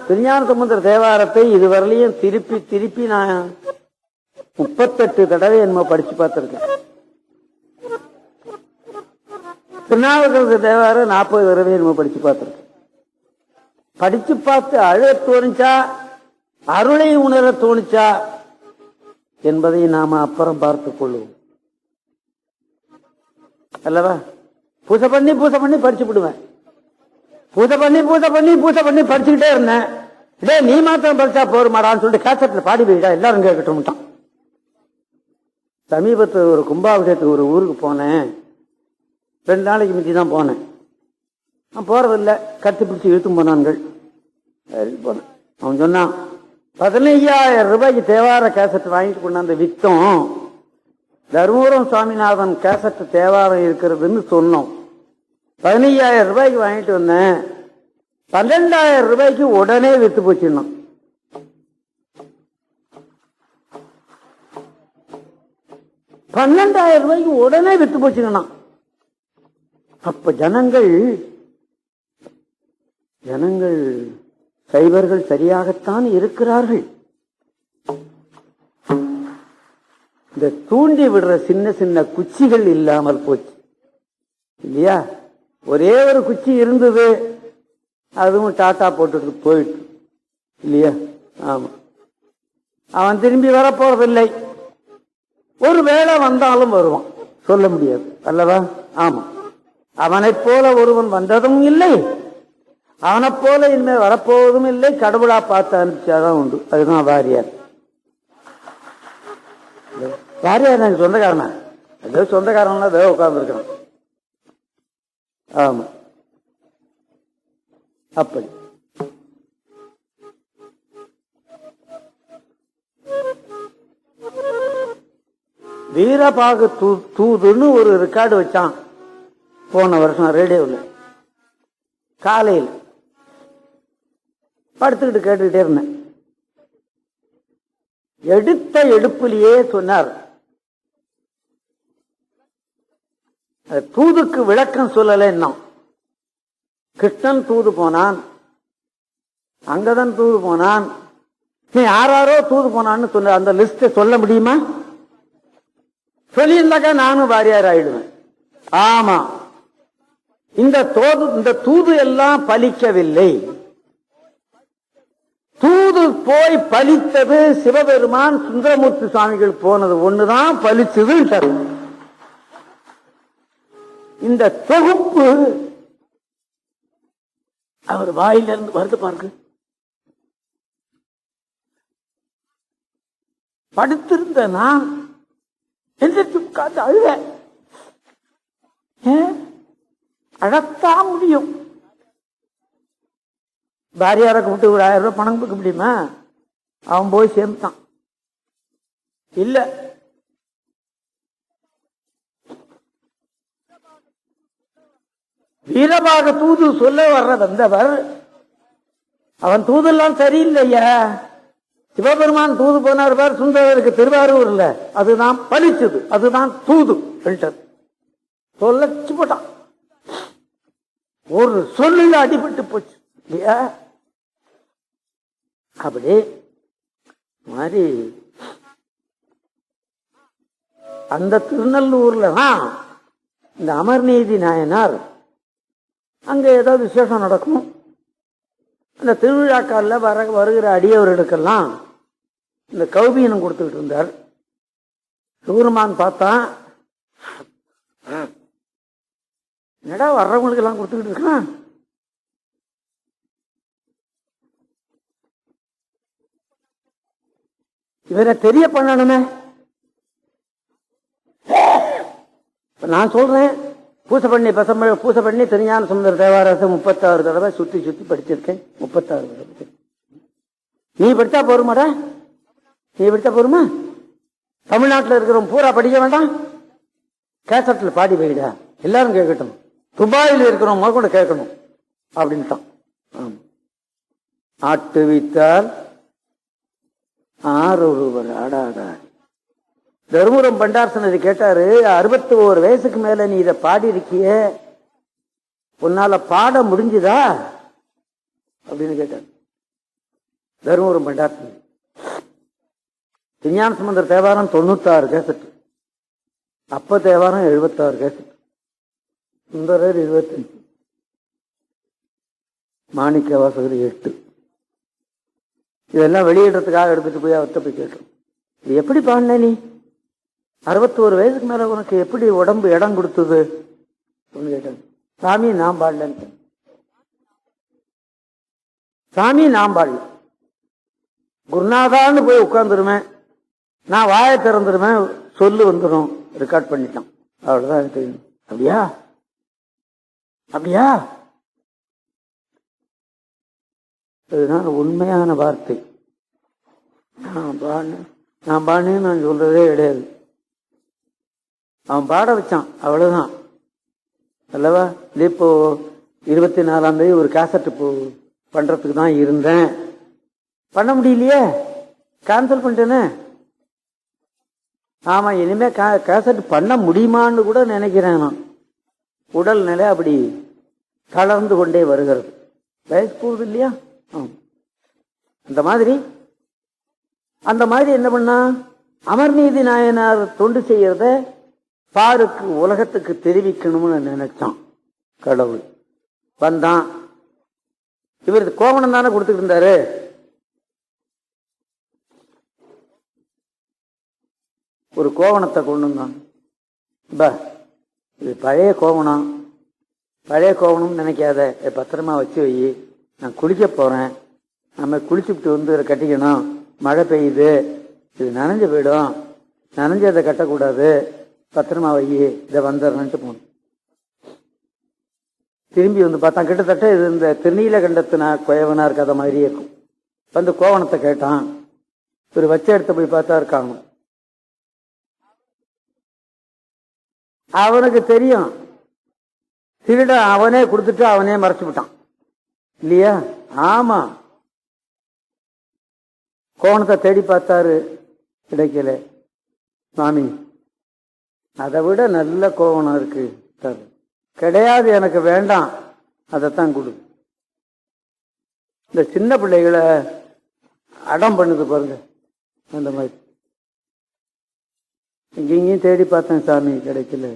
திருஞான சம்பந்தர் தேவாரத்தை இதுவரையிலையும் திருப்பி நான் 38 தடவை என்னமோ படிச்சு பார்த்திருக்கேன். திருநாவுக்கரசு தேவாரம் 40 தடவை என்னமோ படிச்சு பார்த்திருக்கேன். படிச்சு பார்த்து அழுக தோணுச்சா, அருளை உணர தோணுச்சா என்பதை நாம அப்புறம் பார்த்துக் கொள்வோம் அல்லவா? பூசை பண்ணி படிச்சு விடுவேன். பூசை பண்ணி படிச்சுக்கிட்டே இருந்தேன். இதே நீ மாத்திரம் படிச்சா போருமாடான்னு சொல்லிட்டு கேசட்ல பாடி போயிட்டா எல்லாரும் கேட்கட்டும். சமீபத்தில் ஒரு கும்பாபிஷேகத்துக்கு ஒரு ஊருக்கு போனேன். 2 நாளைக்கு முந்தி தான் போனேன். நான் போறதில்லை, கட்டி பிடிச்சி இழுத்தும் போனான்கள். போனேன். அவன் சொன்னான் 15,000 ரூபாய்க்கு தேவார கேசட் வாங்கிட்டு கொண்டாந்து வித்தோம். தருமபுரம் சுவாமிநாதன் கேசட் தேவாரம் இருக்கிறதுன்னு சொன்னோம். 15,000 ரூபாய்க்கு வாங்கிட்டு வந்தேன். 12,000 ரூபாய்க்கு உடனே வித்து போச்சுன்னா 12,000 ரூபாய்க்கு உடனே வித்து போச்சுங்கண்ணா. அப்ப ஜனங்கள் சைவர்கள் சரியாகத்தான் இருக்கிறார்கள். இந்த தூண்டி விடுற சின்ன சின்ன குச்சிகள் இல்லாமல் போச்சு இல்லையா? ஒரே ஒரு குச்சி இருந்தது, அதுவும் டாட்டா போட்டுட்டு போயிட்டு இல்லையா? ஆமா, அவன் திரும்பி வரப்போறதில்லை. ஒரு வேளை வந்தாலும் வருவான், சொல்ல முடியாது அல்லவா? ஆமா, அவனைப் போல ஒருவன் வந்ததும் இல்லை, அவனை போல இனிமேல் வரப்போவதும் இல்லை. கடவுளா பார்த்து அனுப்பிச்சாதான் உண்டு. அதுதான் வாரியார். வாரியார் எனக்கு சொந்தக்காரனா? ஏதோ சொந்தக்காரன் ஏதோ உட்கார்ந்து இருக்கிறான். ஆமா, அப்படி வீரபாகு தூதுன்னு ஒரு ரெக்கார்டு வச்சான் போன வருஷம் ரேடியோவில். காலையில் படுத்துக்கிட்டு கேட்டுக்கிட்டே இருந்தேன். எடுத்த எடுப்பிலேயே சொன்னார், தூதுக்கு விளக்கம் சொல்லல. என்ன கிருஷ்ணன் தூது போனான், அங்கதான் தூது போனான், நீ யாரோ தூது போனான்னு சொன்ன அந்த லிஸ்ட சொல்ல முடியுமா? சொல்லியிருந்தாக்கா நானும் வாரியார் ஆயிடுவேன். ஆமா, இந்த தூது எல்லாம் பலிக்கவில்லை. தூது போய் பலித்தது சிவபெருமான் சுந்தரமூர்த்தி சுவாமிகள் போனது ஒண்ணுதான் பலிச்சது. இந்த தொகுப்பு அவர் வாயிலிருந்து வருது பாருங்க. படுத்திருந்த நான் எந்திரிச்சு உட்கார்ந்து அழுத. அழத்தான் முடியும். பாரியாரை கூப்பிட்டு ஒரு 1000 ரூபாய் பணம் கொடுக்க முடியுமா? அவன் போய் சேர்ந்தான். இல்ல, வீரபாக தூது சொல்ல வந்தவர், அவன் தூதெல்லாம் சரியில்லையா? சிவபெருமான் தூது போனார் பார் சுந்தரருக்கு திருவாரூர்ல, அதுதான் பலிச்சது, அதுதான் தூது சொல்லச்சு போட்டான். ஒரு சொல்லுல அடிபட்டு போச்சு இல்லையா? அப்படி மாதிரி அந்த திருநெல்லூர்ல தான் இந்த அமர்நீதி நாயனார் அங்க ஏதாவது விசேஷம் நடக்கும். அந்த திருவிழாக்கால வருகிற அடியவர்களுக்கெல்லாம் இந்த கௌபீனம் கொடுத்துக்கிட்டு இருந்தார். சூரமான் பார்த்தா, என்னடா வர்றவங்களுக்கு எல்லாம் கொடுத்துக்கிட்டு இருக்கான், இவரை தெரிய பண்ணணுமே. நான் சொல்றேன், பூசை பண்ணி திருஞான சுந்தர தேவாரத்தை 36 தடவை சுத்தி படிச்சிருக்கேன். 36 தடவை. நீ படித்தா போருமாடா? நீ படித்தா போருமா? தமிழ்நாட்டில் இருக்கிறவங்க பூரா படிக்க வேண்டாம்? கேசட்ல பாடி வைடா, எல்லாரும் கேட்கட்டும். துபாயில் இருக்கிறவங்க கூட கேட்கணும் அப்படின்ட்டான். ஆட்டுவித்தால் ஆரொருவர் ஆடாதா. தருமபுரம் பண்டாரசன் இது கேட்டாரு, 61 வயசுக்கு மேல நீ இதை பாடி இருக்கிய, உன்னால பாட முடிஞ்சுதா அப்படின்னு கேட்டார் தருமபுரம் பண்டாரசன். திருஞான சம்பந்தர் தேவாரம் 96 கேசட், அப்ப தேவாரம் 76 கேசட், சுந்தரர் 25, மாணிக்க வாசகர் 8. இதெல்லாம் வெளியிடறதுக்காக எடுத்துட்டு போய் அவர்கிட்ட போய் கேட்டோம், இது எப்படி பாடின நீ? 61 வயசுக்கு மேல உனக்கு எப்படி உடம்பு இடம் கொடுத்தது கேட்டாங்க. சாமி நான் பாடலன்னு. சாமி நான் பாடல, குருநாதான்னு போய் உட்கார்ந்துருவேன், நான் வாயை திறந்துருவேன், சொல்லு வந்துடும், ரெக்கார்ட் பண்ணிட்டான், அவ்வளவுதான் எனக்கு தெரியும். அப்படியா அப்படியா? அதுதான் உண்மையான வார்த்தை. நான் பாடுன்னு நான் சொல்றதே கிடையாது. அவன் பாட வச்சான், அவ்வளவுதான் அல்லவா? இப்போ 24ஆம் தேதி ஒரு கேசட் பண்றதுக்கு தான் இருந்தேன், பண்ண முடியலையே, கேன்சல் பண்ணிட்டேனே. ஆமா, இனிமே கேசட் பண்ண முடியுமான்னு கூட நினைக்கிறேன் நான். உடல்நிலை அப்படி தளர்ந்து கொண்டே வருகிறது. வயசு கூடுது இல்லையா? அந்த மாதிரி என்ன பண்ணா, அமர்நீதி நாயனார் தொண்டு செய்யறத பாருக்கு உலகத்துக்கு தெரிவிக்கணும்னு நினைச்சான். கடவுள் வந்தான். இவர் கோவணம் தானே கொடுத்துட்டு இருந்தாரு. ஒரு கோவணத்தை கொண்டு வந்தான். இது பழைய கோவணம், பழைய கோவணம் நினைக்காத, பத்திரமா வச்சு வை, நான் குளிக்க போறேன், நம்ம குளிச்சுட்டு வந்து இதை கட்டிக்கணும், மழை பெய்யுது, இது நனைஞ்சு போயிடும், நனைஞ்சதை கட்டக்கூடாது, பத்திரமா வை, இதை வந்துடுறேன்ட்டு போனோம். திரும்பி வந்து பார்த்தான், கிட்டத்தட்ட இது இந்த திருநீலகண்டத்தினா குயவனார் கதை மாதிரியே இருக்கும். வந்து கோவணத்தை கேட்டான். ஒரு வச்ச எடுத்து போய் பார்த்தா இருக்காங்க. அவனுக்கு தெரியும் திருட, அவனே கொடுத்துட்டு அவனே மறைச்சு விட்டான் இல்லையா? ஆமா, கோவணத்தை தேடி பார்த்தாரு, கிடைக்கல. சுவாமி, அதை விட நல்ல கோவணம் இருக்கு, கிடையாது, எனக்கு வேண்டாம், அதைத்தான் கொடு. இந்த சின்ன பிள்ளைகளை அடம் பண்ணுது பாருங்க, அந்த மாதிரி. இங்கேயும் தேடி பார்த்தேன் சாமி, கிடைக்கல.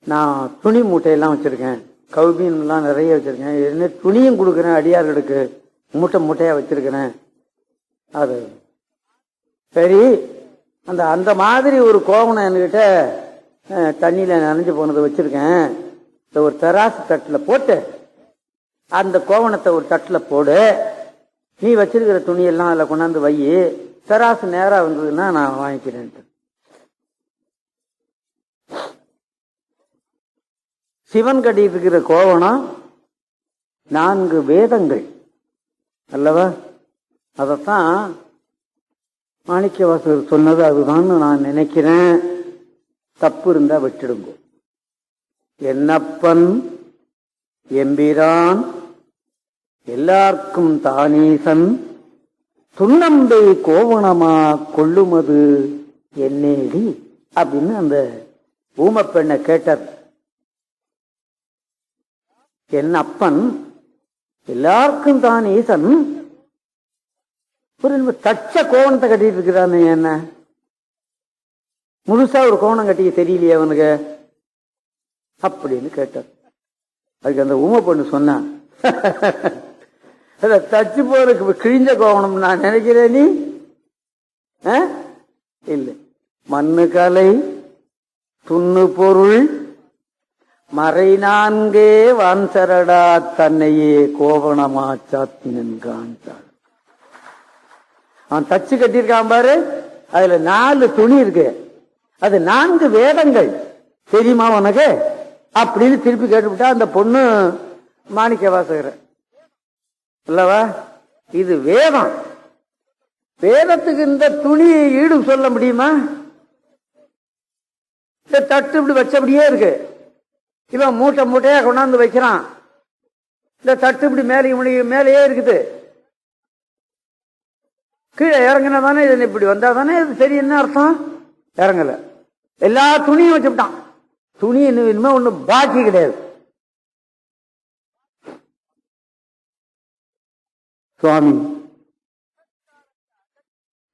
நான் துணி மூட்டையெல்லாம் வச்சிருக்கேன், கவுபீன்லாம் நிறைய வச்சிருக்கேன், என்ன துணியும் கொடுக்குறேன் அடியார்களுக்கு, மூட்டை மூட்டையா வச்சிருக்கிறேன். அது சரி, அந்த மாதிரி ஒரு கோவணம் என்கிட்ட தண்ணியில நனைஞ்சு போனதை வச்சிருக்கேன். ஒரு தராசு தட்டில் போட்டு அந்த கோவணத்தை ஒரு தட்டில் போடு, நீ வச்சிருக்கிற துணியெல்லாம் அதில் கொண்டாந்து வை, தராசு நேரா வந்ததுன்னா நான் வாங்கிக்கிறேன். சிவன் கட்டிட்டு இருக்கிற கோவணம் 4 வேதங்கள் அல்லவா? அதத்தான் மாணிக்கவாசகர் சொன்னது அதுதான் நான் நினைக்கிறேன். தப்பு இருந்தா விட்டுடுங்க. என்னப்பன் எம்பிரான் எல்லாருக்கும் தானீசன் துண்ணம்பை கோவணமா கொள்ளுமது என்னேடி அப்படின்னு அந்த ஊமப்பெண்ணை கேட்டார். என் அப்பன் எல்லாருக்கும் தான் ஈசன், ஒரு தச்ச கோவணத்தை கட்டிட்டு இருக்கிறான்னு, என்ன முழுசா ஒரு கோவணம் கட்டிக்க தெரியலையே அவனுக்கு அப்படின்னு கேட்டார். அதுக்கு அந்த ஊமை பொண்ணு சொன்னான், தச்சு போறதுக்கு கிழிஞ்ச கோவணம் நான் நினைக்கிறேன், நீ இல்லை, மண்ணு கலை துண்ணு பொருள் மறை 4 வான்சரடா தன்னையே கோவணமா சாத்தினன். அவன் தச்சு கட்டியிருக்கான் பாரு, அதுல 4 துணி இருக்கு, அது 4 வேதங்கள், தெரியுமா உனக்கு அப்படின்னு திருப்பி கேட்டுவிட்டா அந்த பொண்ணு மாணிக்க வாசகர் அல்லவா? இது வேதம், வேதத்துக்கு இந்த துணி ஈடு சொல்ல முடியுமா? இந்த தட்டு இப்படி வச்சபடியே இருக்கு, இவன் மூட்டை மூட்டையா கொண்டாந்து வைக்கிறான், இந்த தட்டு இப்படி மேலேயே இருக்குது, கீழே இறங்கினா தானே இது, இப்படி வந்தா தானே இது சரி. என்ன அர்த்தம்? இறங்கல, எல்லா துணியும் வச்சுட்டான், துணி இனிமே ஒண்ணு பாக்கி கிடையாது. சுவாமி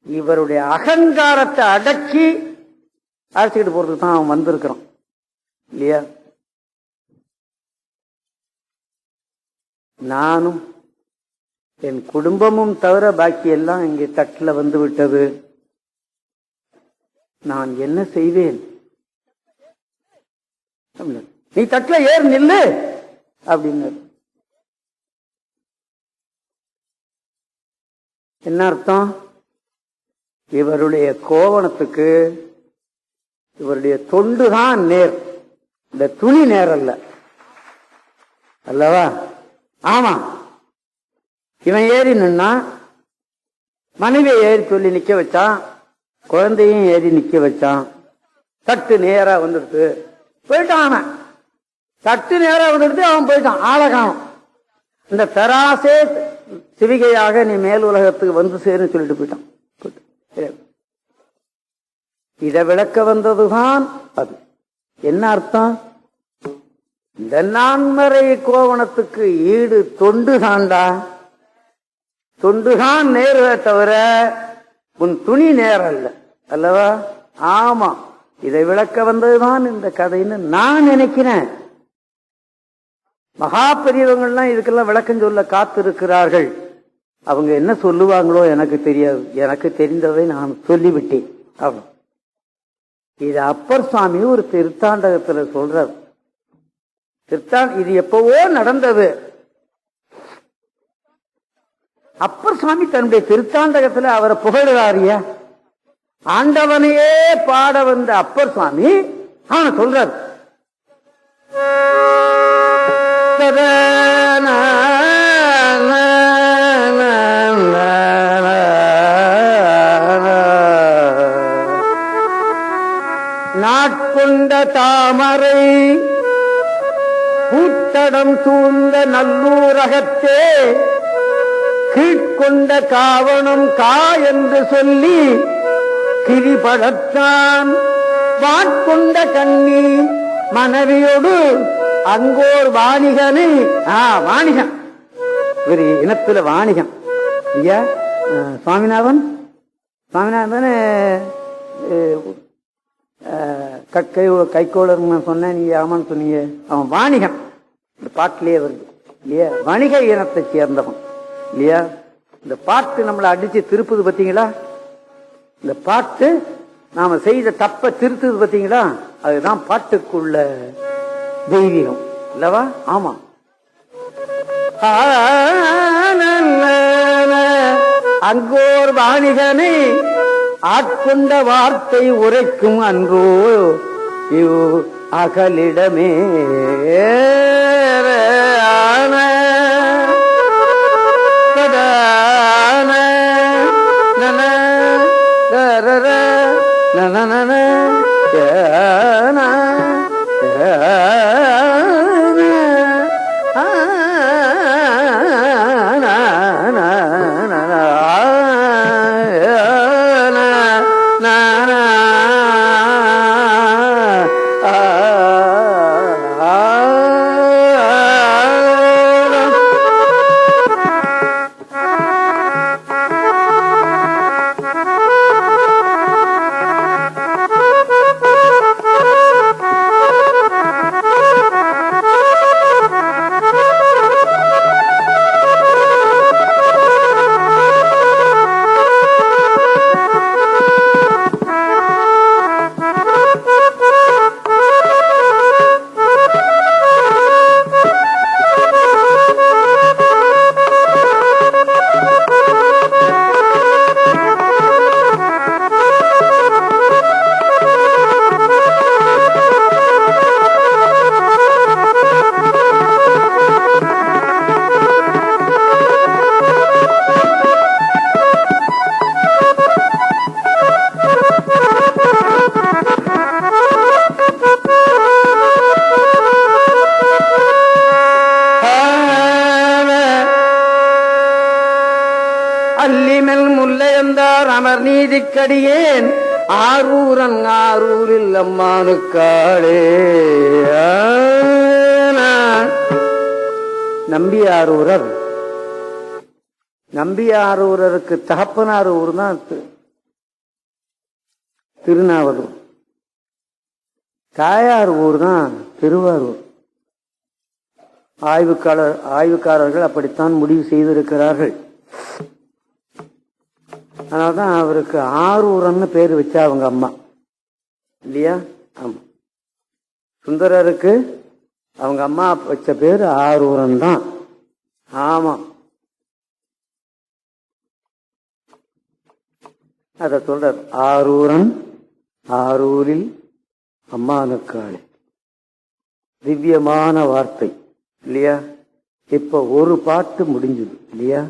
இவருடைய அகங்காரத்தை அடக்கி அழைச்சிக்கிட்டு போறதுக்கு தான் அவன் வந்திருக்கிறான் இல்லையா? நானும் என் குடும்பமும் தவிர பாக்கி எல்லாம் இங்கே தட்டில் வந்து விட்டது, நான் என்ன செய்வேன்? நீ தட்டில் ஏறு நில்லு அப்படின்னு. என்ன அர்த்தம்? இவருடைய கோவணத்துக்கு இவருடைய தொண்டுதான் நேர், இந்த துணி நேர் அல்ல அல்லவா? ஆமா, இவன் ஏறி நின்னா மனைவியை ஏறி சொல்லி நிக்க வச்சான், குழந்தையும் ஏறி நிக்க வச்சான், தட்டு நேரா வந்துடுது, போயிட்டான். அவன் தட்டு நேரா வந்துடுது, அவன் போயிட்டான், ஆளை காணும். இந்த தராசே சிவிகையாக நீ மேல் உலகத்துக்கு வந்து சேருன்னு சொல்லிட்டு போயிட்டான். இதை விளக்க வந்ததுதான் அது. என்ன அர்த்தம்? இந்த நான்மறை கோவணத்துக்கு ஈடு தொண்டு தாண்டா. தொண்டுதான் நேர தவிர உன் துணி நேரம் அல்ல அல்லவா? ஆமா, இதை விளக்க வந்ததுதான் இந்த கதைன்னு நான் நினைக்கிறேன். மகா பெரியவங்கள்லாம் இதுக்கெல்லாம் விளக்கம் சொல்ல காத்திருக்கிறார்கள். அவங்க என்ன சொல்லுவாங்களோ எனக்கு தெரியாது. எனக்கு தெரிந்ததை நான் சொல்லிவிட்டேன். அவன் இது அப்பர் சுவாமி ஒரு திருத்தாண்டகத்துல சொல்றார். இது எப்பவோ நடந்தது. அப்பர் சுவாமி தன்னுடைய திருத்தாண்டகத்துல அவரை புகழ்கிறாரியா. ஆண்டவனையே பாட வந்த அப்பர் சுவாமி அவனை சொல்றார். நாட்கொண்ட தாமரை பூத்தடம் சூழ்ந்த நல்லூரகத்தே கீழ்கொண்ட காவணம் கா என்று சொல்லி கிரிபடத்தான் வாட்கொண்ட கண்ணி மனைவியோடு அங்கோர் வாணிகனை. வாணிகன் ஒரு இனத்துல வாணிகன் ஐயா. சுவாமிநாதன் கைகோளர் சொன்ன நீங்க ஆமான்னு சொன்னீங்க. அவன் வாணிகன். இந்த பாட்டிலேயே வருது இல்லையா? வணிக இனத்தை சேர்ந்தவன் இல்லையா? இந்த பாட்டு நம்மளை அடிச்சு திருப்புது பார்த்தீங்களா? இந்த பாட்டு நாம செய்த தப்ப திருத்துது பார்த்தீங்களா? அதுதான் பாட்டுக்குள்ள தெய்வீகம் இல்லவா? ஆமா. அங்கோர் வாணிகனை ஆட்கொண்ட வார்த்தை உரைக்கும் அன்றோ அகலிடமே. நீதிக்கடியேன் ஆரூரன் ஆரூரில் அம்மானுக்காளே. நம்பியாரூரருக்கு தகப்பனார் ஊர் தான் திருநாவலூர். தாயார் ஊர் தான் திருவாரூர். ஆய்வுக்காரர்கள் அப்படித்தான் முடிவு செய்திருக்கிறார்கள். அதனால்தான் அவருக்கு ஆரூரன்னு பேர் வச்சா அவங்க அம்மா இல்லையா? ஆமா. சுந்தரருக்கு அவங்க அம்மா வச்ச பேரு ஆரூரன் தான். ஆமா, அத சொல்ற. ஆரூரன் ஆரூரில் அம்மானுக்காளே. திவ்யமான வார்த்தை இல்லையா? இப்ப ஒரு பாட்டு முடிஞ்சது இல்லையா?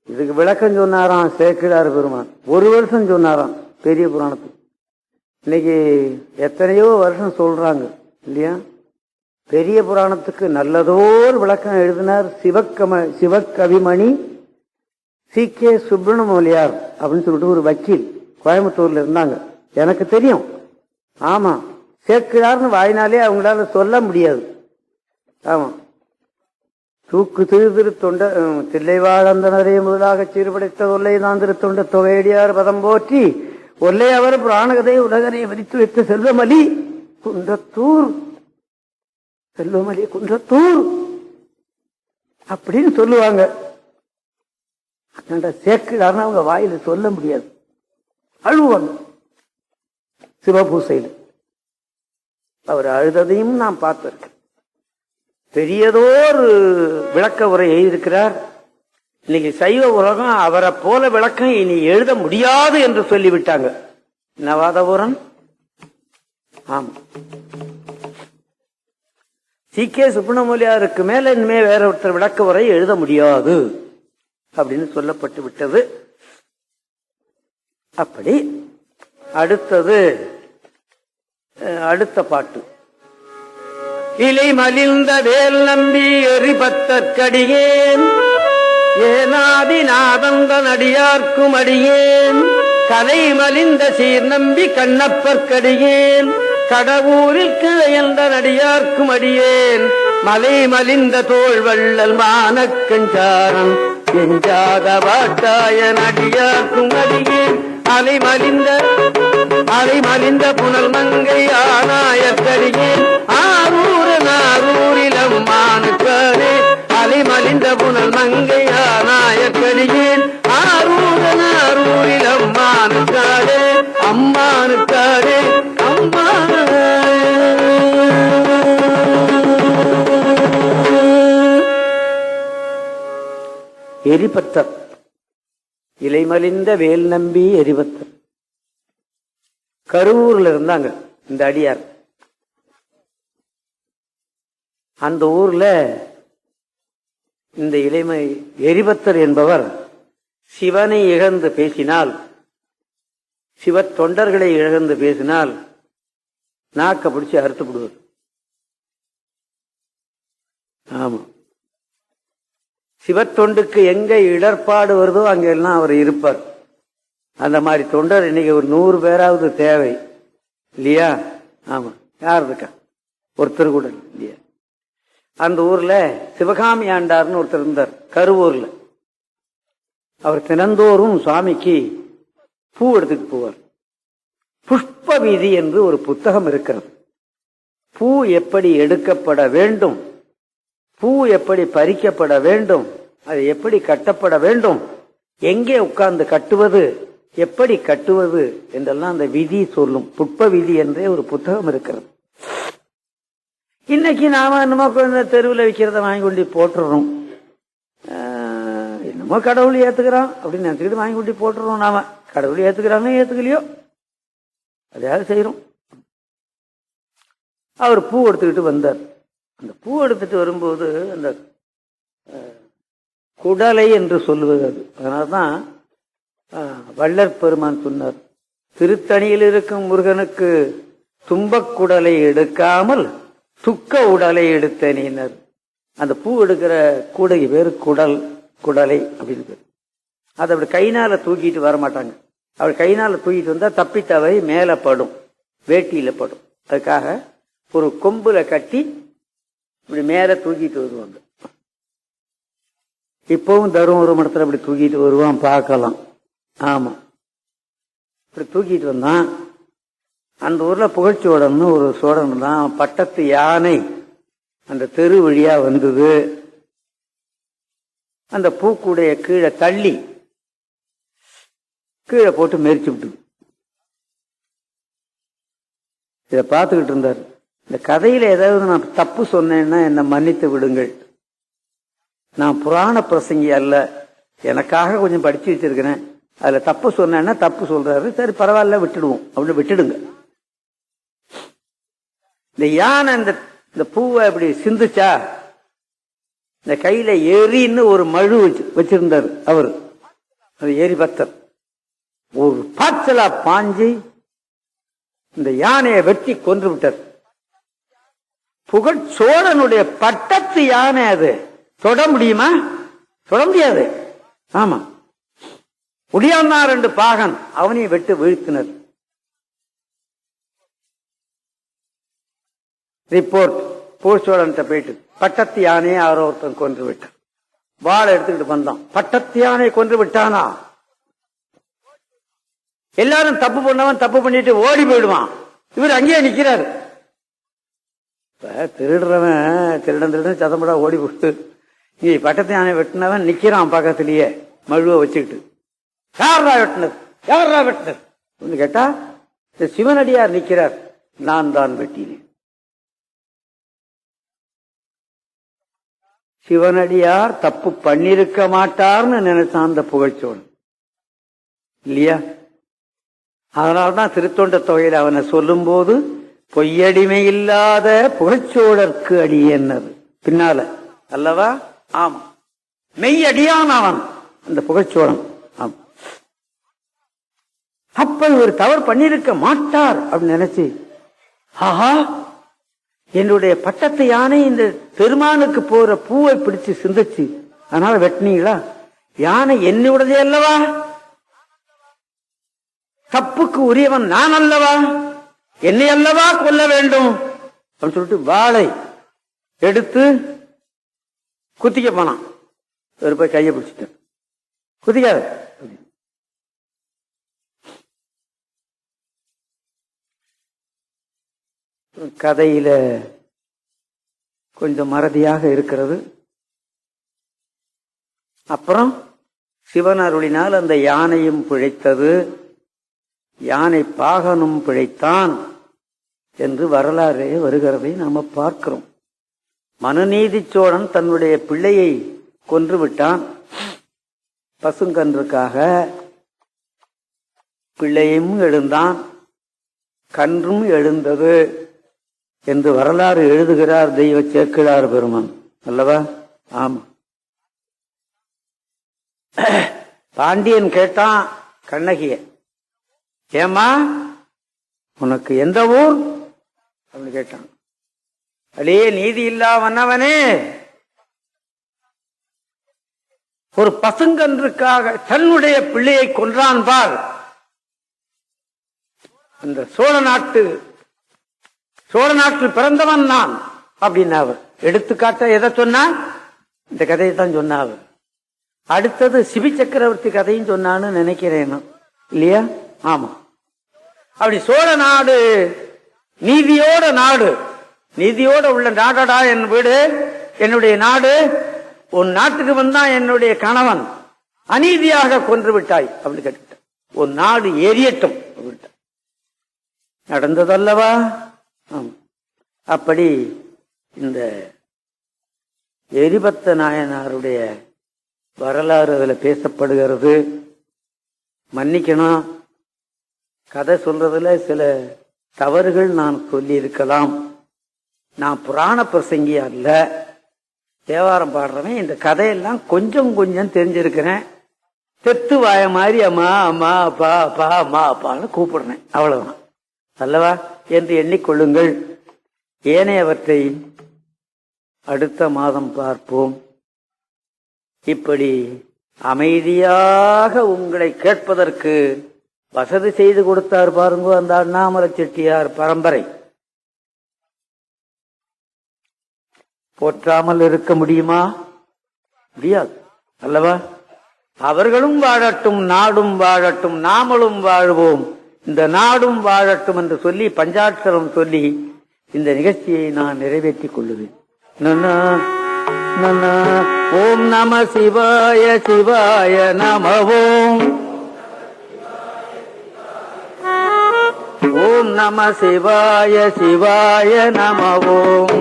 இதுக்கு விளக்கம் சொன்னாராம் சேக்கிழார் பெருமான். ஒரு வருஷம் சொன்னாராம் பெரிய புராணத்துக்கு. இன்னைக்கு எத்தனையோ வருஷம் சொல்றாங்க இல்லையா? பெரிய புராணத்துக்கு நல்லதோர் விளக்கம் எழுதினார் சிவக்கவிமணி சி.கே. சுப்பிரமணியார் அப்படின்னு சொல்லிட்டு ஒரு வக்கீல் கோயம்புத்தூர்ல இருந்தாங்க, எனக்கு தெரியும். ஆமா, சேர்க்கிறார்னு வாயினாலே அவங்களால சொல்ல முடியாது. ஆமா, தூக்கு திரு தொண்ட தில்லைவாழந்தனரே முதலாக சீர்படைத்த ஒல்லை தான் திரு தொண்ட தொகையடியார் பதம் போற்றி ஒல்லை அவர் புராணகதை உலகனை விரித்து வைத்த செல்வமலி குன்றத்தூர், செல்வமலி குன்றத்தூர் அப்படின்னு சொல்லுவாங்க. சேர்க்கிறார்னு அவங்க வாயில சொல்ல முடியாது, அழுவாங்க. சிவபூசையில் அவர் அழுததையும் நாம் பார்த்திருக்கேன். பெரியதோர் விளக்க உரை எழுதியிருக்கிறார். இன்னைக்கு சைவ உலகம் அவரை போல விளக்கம் இனி எழுத முடியாது என்று சொல்லிவிட்டாங்க. நவாதபுரன். ஆமா, சி.கே. சுப்பிரமணியாருக்கு மேல இனிமே வேற ஒருத்தர் விளக்க உரை எழுத முடியாது அப்படின்னு சொல்லப்பட்டு விட்டது. அப்படி அடுத்தது அடுத்த பாட்டு. இலை மலிந்த வேல் நம்பி எரிபத்தற்கடியேன் ஏனாதி நாதந்த நடியார்க்கும் அடியேன் கலை மலிந்த சீர் நம்பி கண்ணப்பற்கடியேன் கடவுரில் கிளையந்த நடியார்க்கும் அடியேன் மலை மலிந்த தோல் வள்ளல் மானக்கஞ்சாரம் எஞ்சாத வாட்டாய நடியார்க்கும் அடியேன் அலை மலிந்த புனல் மங்கை ஆனாயற்கடியேன் ஆரூரிலம் மானுக்காரே அலை மலிந்த புனல் மங்கை ஆனாயற்கடியேன் ஆரூரிலம் மானுக்காரே அம்மானுக்காரே அம்மா. எரிபத்தர், இலைமலிந்த வேல் நம்பி எரிபத்தர். கரூர்ல இருந்தாங்க இந்த அடியார். அந்த ஊர்ல இந்த இளைமை எரிபத்தர் என்பவர் சிவனை இழந்து பேசினால், சிவ தொண்டர்களை இழந்து பேசினால் நாக்க பிடிச்சு அறுத்துப்படுவார். ஆமா, சிவத்தொண்டுக்கு எங்க இடர்பாடு வருதோ அங்கெல்லாம் அவர் இருப்பார். அந்த மாதிரி தொண்டர் இன்னைக்கு ஒரு 100 பேராவது தேவை இல்லையா? ஆமா, யார் இருக்கா? ஒருத்தர் கூட இல்லையா? அந்த ஊர்ல சிவகாமி ஆண்டார்னு ஒருத்தர் இருந்தார் கருவூர்ல. அவர் தினந்தோறும் சுவாமிக்கு பூ எடுத்துட்டு போவார். புஷ்ப வீதி என்று ஒரு புத்தகம் இருக்கிறது. பூ எப்படி எடுக்கப்பட வேண்டும், பூ எப்படி பறிக்கப்பட வேண்டும், அது எப்படி கட்டப்பட வேண்டும், எங்கே உட்கார்ந்து கட்டுவது, எப்படி கட்டுவது என்றெல்லாம் அந்த விதி சொல்லும். புஷ்ப விதி என்றே ஒரு புத்தகம் இருக்கிறது. இன்னைக்கு நாம என்னமோ தெருவில் விற்கிறத வாங்கி கொண்டு போட்டுறோம். என்னமோ கடவுள் ஏத்துக்கிறான் அப்படின்னு நினைச்சுக்கிட்டு வாங்கி கொண்டு போட்டுறோம். நாம கடவுள் ஏத்துக்கிறானோ ஏத்துக்கலையோ அதையாவது செய்யறோம். அவர் பூ எடுத்துக்கிட்டு வந்தார். அந்த பூ எடுத்துட்டு வரும்போது அந்த குடலை என்று சொல்லுவது அது. அதனால்தான் வள்ளற் பெருமான் சொன்னார், திருத்தணியில் இருக்கும் முருகனுக்கு துன்பக்குடலை எடுக்காமல் துக்க உடலை எடுத்தனர். அந்த பூ எடுக்கிற கூடைக்கு பேரு குடல், குடலை அப்படின்னு பேரு. அதை அப்படி கைனால தூக்கிட்டு வரமாட்டாங்க. அவள் கைனால தூக்கிட்டு வந்தா தப்பி தவறி மேல படும், வேட்டியில படும். அதுக்காக ஒரு கொம்புல கட்டி இப்படி மேல தூக்கிட்டு வருவாங்க. இப்பவும் தருமபுரி மடத்துல அப்படி தூக்கிட்டு வருவான், பார்க்கலாம். ஆமா, இப்படி தூக்கிட்டு வந்தான். அந்த ஊர்ல புகழ்ச்சோடன்னு ஒரு சோழன் தான். பட்டத்து யானை அந்த தெரு வழியா வந்தது. அந்த பூக்குடைய கீழே தள்ளி கீழே போட்டு மெரிச்சு விட்டு இத பார்த்துக்கிட்டு இருந்தார். இந்த கதையில ஏதாவது நான் தப்பு சொன்னேன்னா என்னை மன்னித்து விடுங்கள். நான் புராண பிரசங்கி அல்ல, எனக்காக கொஞ்சம் படிச்சு வச்சிருக்கிறேன். அதுல தப்பு சொன்னேன்னா தப்பு சொல்றாரு, சரி பரவாயில்ல விட்டுடுவோம் அப்படின்னு விட்டுடுங்க. இந்த யானை இந்த பூவை இப்படி சிந்துச்சா, இந்த கையில எரின்னு ஒரு மழு வச்சிருந்தாரு அவரு, அது எரிபத்தர். ஒரு பாய்ச்சலா பாஞ்சி இந்த யானையை வெட்டி கொன்று விட்டார். புகழ் சோழனுடைய பட்டத்து யானை, அது தொட முடியுமா? தொட முடியாது. ஆமா, உடியான்னா 2 பாகன் அவனையும் வெட்டு வீழ்த்தினர். ரிப்போர்ட் பூசோழன்ட்ட போயிட்டு பட்டத்து யானையை யாரோ ஒருத்தன் கொன்று விட்டான். வாழை எடுத்துக்கிட்டு வந்தான். பட்டத்து யானையை கொன்று விட்டானா? எல்லாரும் தப்பு பண்ணவன் தப்பு பண்ணிட்டு ஓடி போயிடுவான். இவர் அங்கேயே நிக்கிறாரு. திருடுறவன் திருடன் சதம்படா ஓடி போட்டு நீ பட்டத்து யானை வெட்டினவன் நிக்கிறான் பக்கத்திலேயே மழுவ வச்சுக்கிட்டு. யாரா வெட்டினது, யாரா வெட்டினது கேட்டா சிவனடியார் நிக்கிறார். நான் தான் வெட்டினேன். சிவனடியார் தப்பு பண்ணிருக்க மாட்டார்னு நினைச்சான் அந்த புகழ்ச்சோழன் இல்லையா? அதனால்தான் திருத்தொண்ட தொகையில் அவனை சொல்லும் போது பொய்யடிமை இல்லாத புகழ்ச்சோழர்க்கு அடியேன்னது பின்னால அல்லவா? ஆமா, மெய்யடியான் அவன் அந்த புகழ்ச்சோழன். ஆமா, அப்ப இவர் தவறு பண்ணிருக்க மாட்டார் அப்படின்னு நினைச்சு, ஆஹா என்னுடைய பட்டத்து யானை இந்த பெருமானுக்கு போற பூவை பிடிச்சு சிந்திச்சு அதனால வெட்டினீங்களா? யானை என்னுடையதே அல்லவா? தப்புக்கு உரியவன் நான் அல்லவா? என்னை அல்லவா கொல்ல வேண்டும் அப்படின்னு சொல்லிட்டு வாளை எடுத்து குத்திக்க போனான். ஒரு போய் கையை பிடிச்சிட்டு குத்திக்காத. கதையில கொஞ்சம் மறதியாக இருக்கிறது. அப்புறம் சிவன் அருளினால் அந்த யானையும் பிழைத்தது, யானை பாகனும் பிழைத்தான் என்று வரலாறே வருகிறதை நாம பார்க்கிறோம். மனுநீதி சோழன் தன்னுடைய பிள்ளையை கொன்று விட்டான். பசுங்கன்றுக்காக பிள்ளையும் எழுந்தான், கன்றும் எழுந்தது என்று வரலாறு எழுதுகிறார் தெய்வ சேக்கிழார் பெருமான் அல்லவா? ஆமா. பாண்டியன் கேட்டான் கண்ணகிய, ஏமா உனக்கு எந்த ஊர் அப்படின்னு கேட்டான். அடே நீதி இல்லாமன்னவனே, ஒரு பசுங்கன்றுக்காக தன்னுடைய பிள்ளையை கொன்றான் பார். அந்த சோழ நாட்டில் பிறந்தவன் நான் அப்படின்னு அவர் எடுத்துக்காட்ட எதை சொன்னான்? இந்த கதையை தான் சொன்னார். அடுத்தது சிபி சக்கரவர்த்தி கதையும் சொன்னான்னு நினைக்கிறேன் இல்லையா? ஆமா. அப்படி சோழ நாடு நீதியோட நாடு, நீதியோட உள்ள நாடடா என் வீடு, என்னுடைய நாடு. உன் நாட்டுக்கு வந்தா என்னுடைய கணவன் அநீதியாக கொன்று விட்டாய் அப்படி கேட்டு உன் நாடு எரியட்டும் நடந்ததல்லவா? அப்படி இந்த எரிபத்த நாயனாருடைய வரலாறு அதில் பேசப்படுகிறது. மன்னிக்கணும், கதை சொல்றதுல சில தவறுகள் நான் சொல்லி இருக்கலாம். நான் புராண பிரசங்கி அல்ல, தேவாரம் பாடுறவன். இந்த கதையெல்லாம் கொஞ்சம் கொஞ்சம் தெரிஞ்சிருக்கிறேன். தெத்து வாய மாதிரி அம்மா அம்மா அப்பா அப்பா அம்மா அப்பான்னு கூப்பிடுறேன், அவ்வளவுதான் அல்லவா என்று எண்ணிக்கொள்ளுங்கள். ஏனையவற்றை அடுத்த மாதம் பார்ப்போம். இப்படி அமைதியாக உங்களை கேட்பதற்கு வசதி செய்து கொடுத்தார் பாருங்க அந்த அண்ணாமலை செட்டியார் பரம்பரை. போற்றாமல் இருக்க முடியுமா? முடியாது அல்லவா? அவர்களும் வாழட்டும், நாடும் வாழட்டும், நாமளும் வாழ்வோம், இந்த நாடும் வாழட்டும் என்று சொல்லி பஞ்சாட்சரம் சொல்லி இந்த நிகழ்ச்சியை நான் நிறைவேற்றிக் கொள்ளுவேன். ஓம் நம சிவாய சிவாய நமவோம். ஓம் நம சிவாய சிவாய நமவோம்.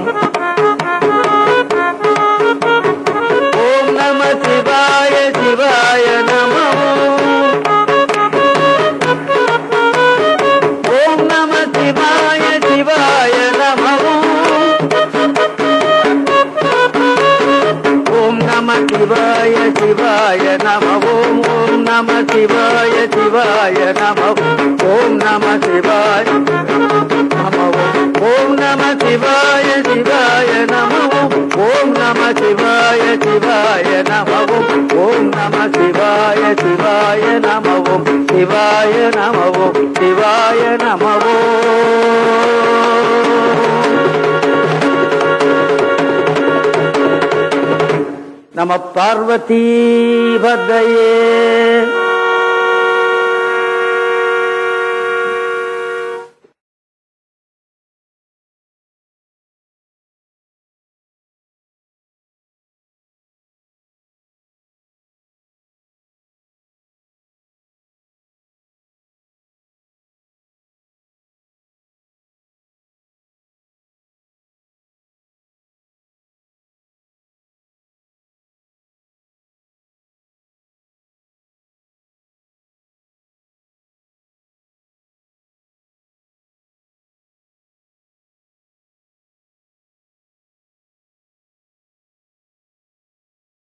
ஓம் நம சிவாய சிவாய நமவோம். ஓம் நம சிவாய சிவாய நமவோம். ஓம் நம சிவாய சிவாய நமவோம். ஓம் நம சிவாய சிவாய நமவோம். ஓம் நம சிவாய நமவோம். ஓம் நம சிவாய சிவாய நமவோம். ஓம் நம சிவாய சிவாய நமவோம். ஓம் நம சிவாய சிவாய நமவோம் சிவாய நமவோம் சிவாய நமவோம். நம பார்வதி பதையே.